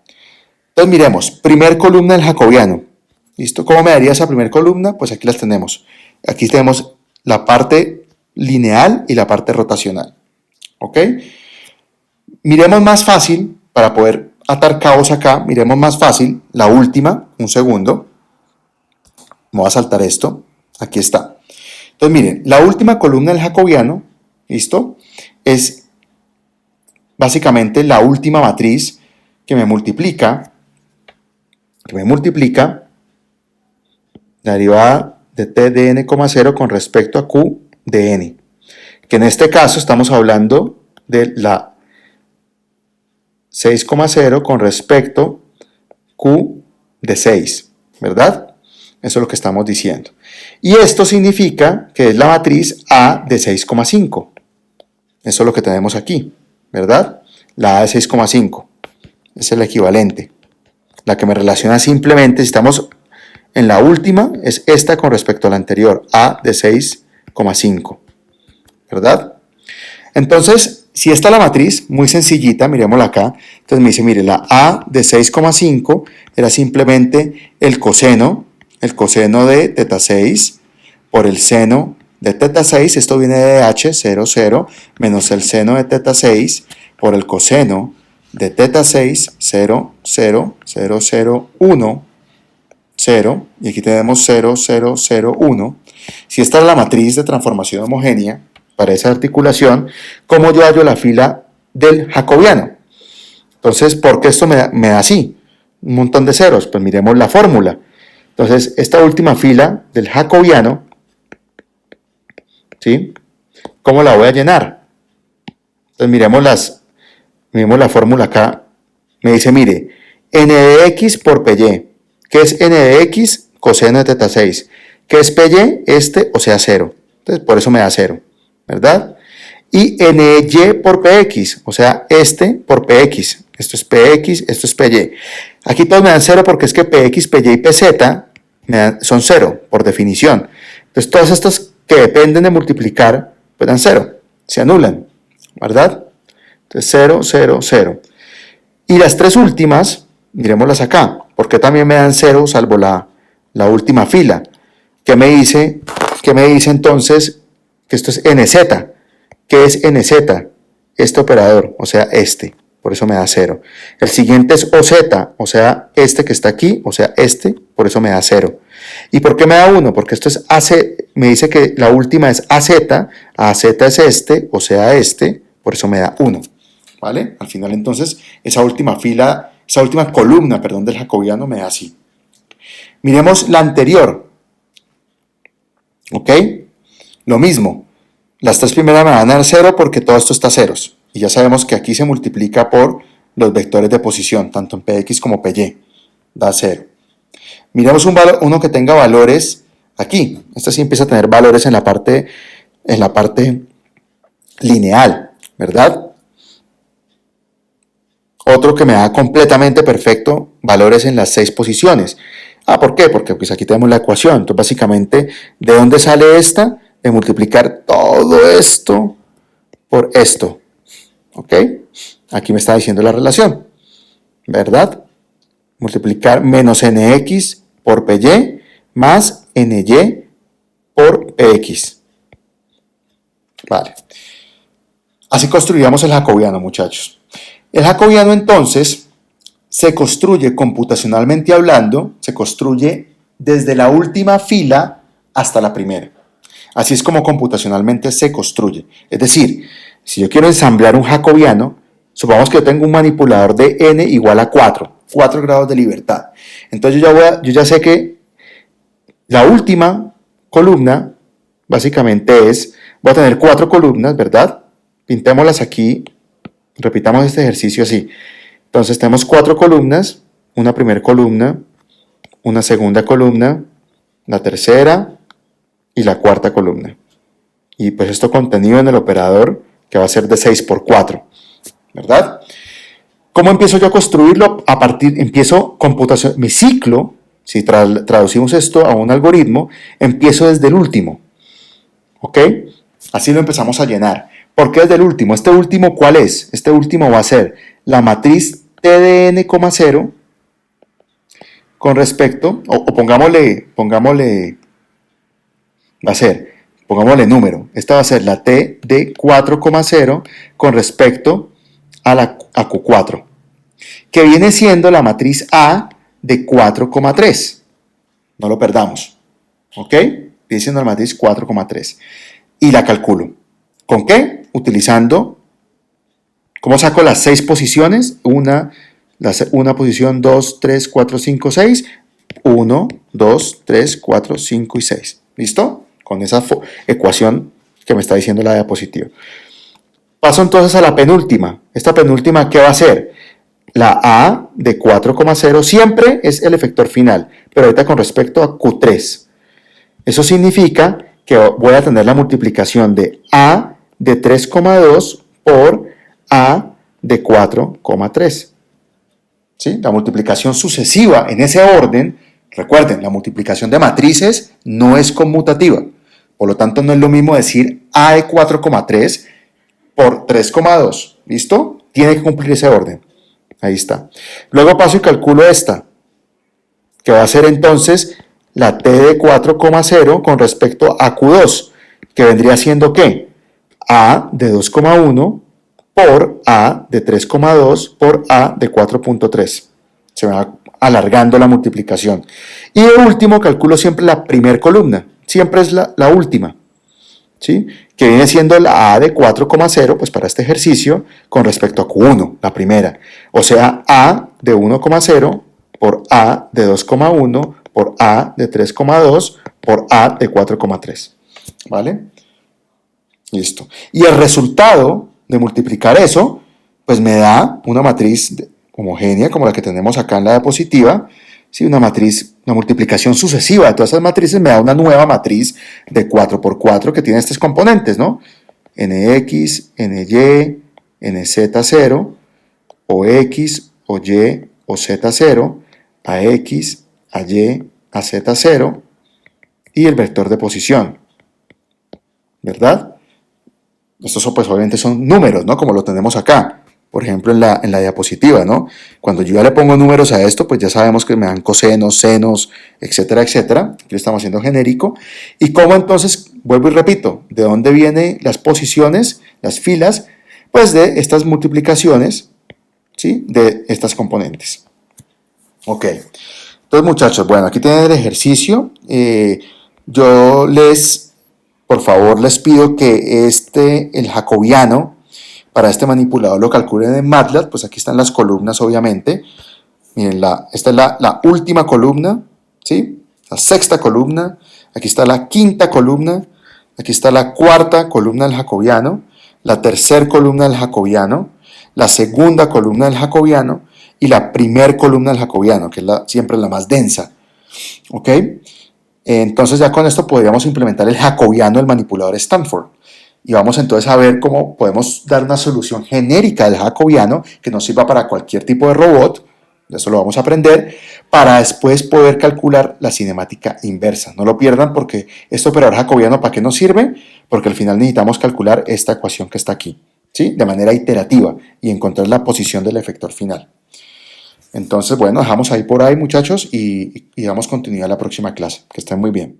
Entonces miremos, primer columna del jacobiano. ¿Listo? ¿Cómo me daría esa primera columna? Pues aquí las tenemos. Aquí tenemos la parte lineal y la parte rotacional. ¿Ok? Miremos más fácil, para poder atar cabos acá, miremos más fácil la última, un segundo. Me voy a saltar esto. Aquí está. Entonces miren, la última columna del jacobiano, ¿listo? Es básicamente la última matriz que me multiplica la derivada de t de n,0 con respecto a q de n, que en este caso estamos hablando de la 6,0 con respecto a q de 6, ¿verdad? Eso es lo que estamos diciendo. Y esto significa que es la matriz A de 6,5. Eso es lo que tenemos aquí, ¿verdad? La A de 6,5. Es el equivalente. La que me relaciona simplemente, si estamos en la última, es esta con respecto a la anterior, A de 6,5, ¿verdad? Entonces, si esta es la matriz, muy sencillita, miremosla acá, entonces me dice, mire, la A de 6,5 era simplemente el coseno de teta 6 por el seno de teta 6, esto viene de h, 0, 0, menos el seno de teta 6 por el coseno de teta 6, 0, 0, 0, 0, 1, 0, y aquí tenemos 0, 0, 0, 1. Si esta es la matriz de transformación homogénea para esa articulación, ¿cómo yo hallo la fila del jacobiano? Entonces, ¿por qué esto me da así? Un montón de ceros. Pues miremos la fórmula. Entonces, esta última fila del jacobiano, ¿sí? ¿Cómo la voy a llenar? Entonces, miremos la fórmula acá. Me dice, mire, n de x por py. ¿Qué es n de x? Coseno de teta 6. ¿Qué es py? O sea, 0. Entonces, por eso me da 0, ¿verdad? Y ny por px, o sea, por px. Esto es px, esto es py. Aquí todos me dan 0 porque es que px, py y pz son 0, por definición. Entonces, todas estas que dependen de multiplicar, pues dan 0, se anulan, ¿verdad? Entonces, 0, 0, 0. Y las tres últimas, miremoslas acá, porque también me dan 0 salvo la última fila. ¿Qué me dice entonces que esto es nz? ¿Qué es nz? Este operador, o sea, por eso me da 0. El siguiente es OZ, o sea, este que está aquí, o sea, por eso me da 0. ¿Y por qué me da 1? Porque esto es AC, me dice que la última es AZ es o sea, por eso me da 1. ¿Vale? Al final, entonces, esa última columna, del jacobiano me da así. Miremos la anterior. ¿Ok? Lo mismo. Las tres primeras me van a dar 0 porque todo esto está ceros. Y ya sabemos que aquí se multiplica por los vectores de posición, tanto en px como py. Da 0. Miremos uno que tenga valores aquí. Este sí empieza a tener valores en la parte lineal, ¿verdad? Otro que me da completamente perfecto valores en las 6 posiciones. ¿Por qué? Porque pues aquí tenemos la ecuación. Entonces, básicamente, ¿de dónde sale esta? De multiplicar todo esto por esto. ¿Ok? Aquí me está diciendo la relación, ¿verdad? Multiplicar menos nx por py más ny por px. Vale. Así construiríamos el jacobiano, muchachos. El jacobiano, entonces, se construye computacionalmente hablando, se construye desde la última fila hasta la primera. Así es como computacionalmente se construye. Es decir, si yo quiero ensamblar un jacobiano, supongamos que yo tengo un manipulador de n igual a 4 grados de libertad. Entonces yo ya sé que la última columna, básicamente voy a tener 4 columnas, ¿verdad? Pintémoslas aquí, repitamos este ejercicio así. Entonces tenemos 4 columnas, una primera columna, una segunda columna, la tercera y la cuarta columna. Y pues esto contenido en el operador que va a ser de 6 por 4, ¿verdad? ¿Cómo empiezo yo a construirlo? Empiezo computación, mi ciclo, si traducimos esto a un algoritmo, empiezo desde el último, ¿ok? Así lo empezamos a llenar. ¿Por qué desde el último? ¿Este último cuál es? Este último va a ser la matriz T de n, 0 con respecto, o pongámosle, pongámosle número. Esta va a ser la T de 4,0 con respecto a Q4, que viene siendo la matriz A de 4,3. No lo perdamos, ¿ok? Viene siendo la matriz 4,3. Y la calculo. ¿Con qué? Utilizando, ¿cómo saco las 6 posiciones? Una posición, 2, 3, 4, 5, 6. 1, 2, 3, 4, 5 y 6. ¿Listo? Con esa ecuación que me está diciendo la diapositiva. Paso entonces a la penúltima. Esta penúltima, ¿qué va a ser? La A de 4,0 siempre es el efector final, pero ahorita con respecto a Q3. Eso significa que voy a tener la multiplicación de A de 3,2 por A de 4,3. ¿Sí? La multiplicación sucesiva en ese orden. Recuerden, la multiplicación de matrices no es conmutativa. Por lo tanto, no es lo mismo decir A de 4,3 por 3,2. ¿Listo? Tiene que cumplir ese orden. Ahí está. Luego paso y calculo esta, que va a ser entonces la T de 4,0 con respecto a Q2, que vendría siendo ¿qué? A de 2,1 por A de 3,2 por A de 4,3. Se va alargando la multiplicación. Y de último calculo siempre la primera columna. Siempre es la última, ¿sí? Que viene siendo la A de 4,0, pues para este ejercicio, con respecto a Q1, la primera. O sea, A de 1,0 por A de 2,1 por A de 3,2 por A de 4,3. ¿Vale? Listo. Y el resultado de multiplicar eso, pues me da una matriz homogénea, como la que tenemos acá en la diapositiva, ¿sí? Una multiplicación sucesiva de todas esas matrices me da una nueva matriz de 4x4 que tiene estos componentes, ¿no? Nx, Ny, Nz0, o X, o Y, o Z0, a X, a Y, a Z0, y el vector de posición, ¿verdad? Estos pues obviamente son números, ¿no? Como lo tenemos acá. Por ejemplo, en la diapositiva, ¿no? Cuando yo ya le pongo números a esto, pues ya sabemos que me dan cosenos, senos, etcétera, etcétera. Aquí lo estamos haciendo genérico. Y cómo entonces, vuelvo y repito, ¿de dónde vienen las posiciones, las filas? Pues de estas multiplicaciones, ¿sí? De estas componentes. Ok. Entonces, muchachos, bueno, aquí tienen el ejercicio. Yo por favor, les pido que el jacobiano, para este manipulador lo calculen en MATLAB. Pues aquí están las columnas, obviamente. Miren, esta es la última columna, ¿sí? La sexta columna. Aquí está la quinta columna. Aquí está la cuarta columna del jacobiano. La tercera columna del jacobiano. La segunda columna del jacobiano. Y la primera columna del jacobiano, que es siempre la más densa. ¿Ok? Entonces ya con esto podríamos implementar el jacobiano del manipulador Stanford. Y vamos entonces a ver cómo podemos dar una solución genérica del jacobiano que nos sirva para cualquier tipo de robot, Eso lo vamos a aprender para después poder calcular la cinemática inversa. No lo pierdan porque este operador jacobiano, ¿para qué nos sirve? Porque al final necesitamos calcular esta ecuación que está aquí, ¿sí? De manera iterativa y encontrar la posición del efector final. Entonces, bueno, dejamos ahí por ahí, muchachos, y damos continuidad a la próxima clase. Que estén muy bien.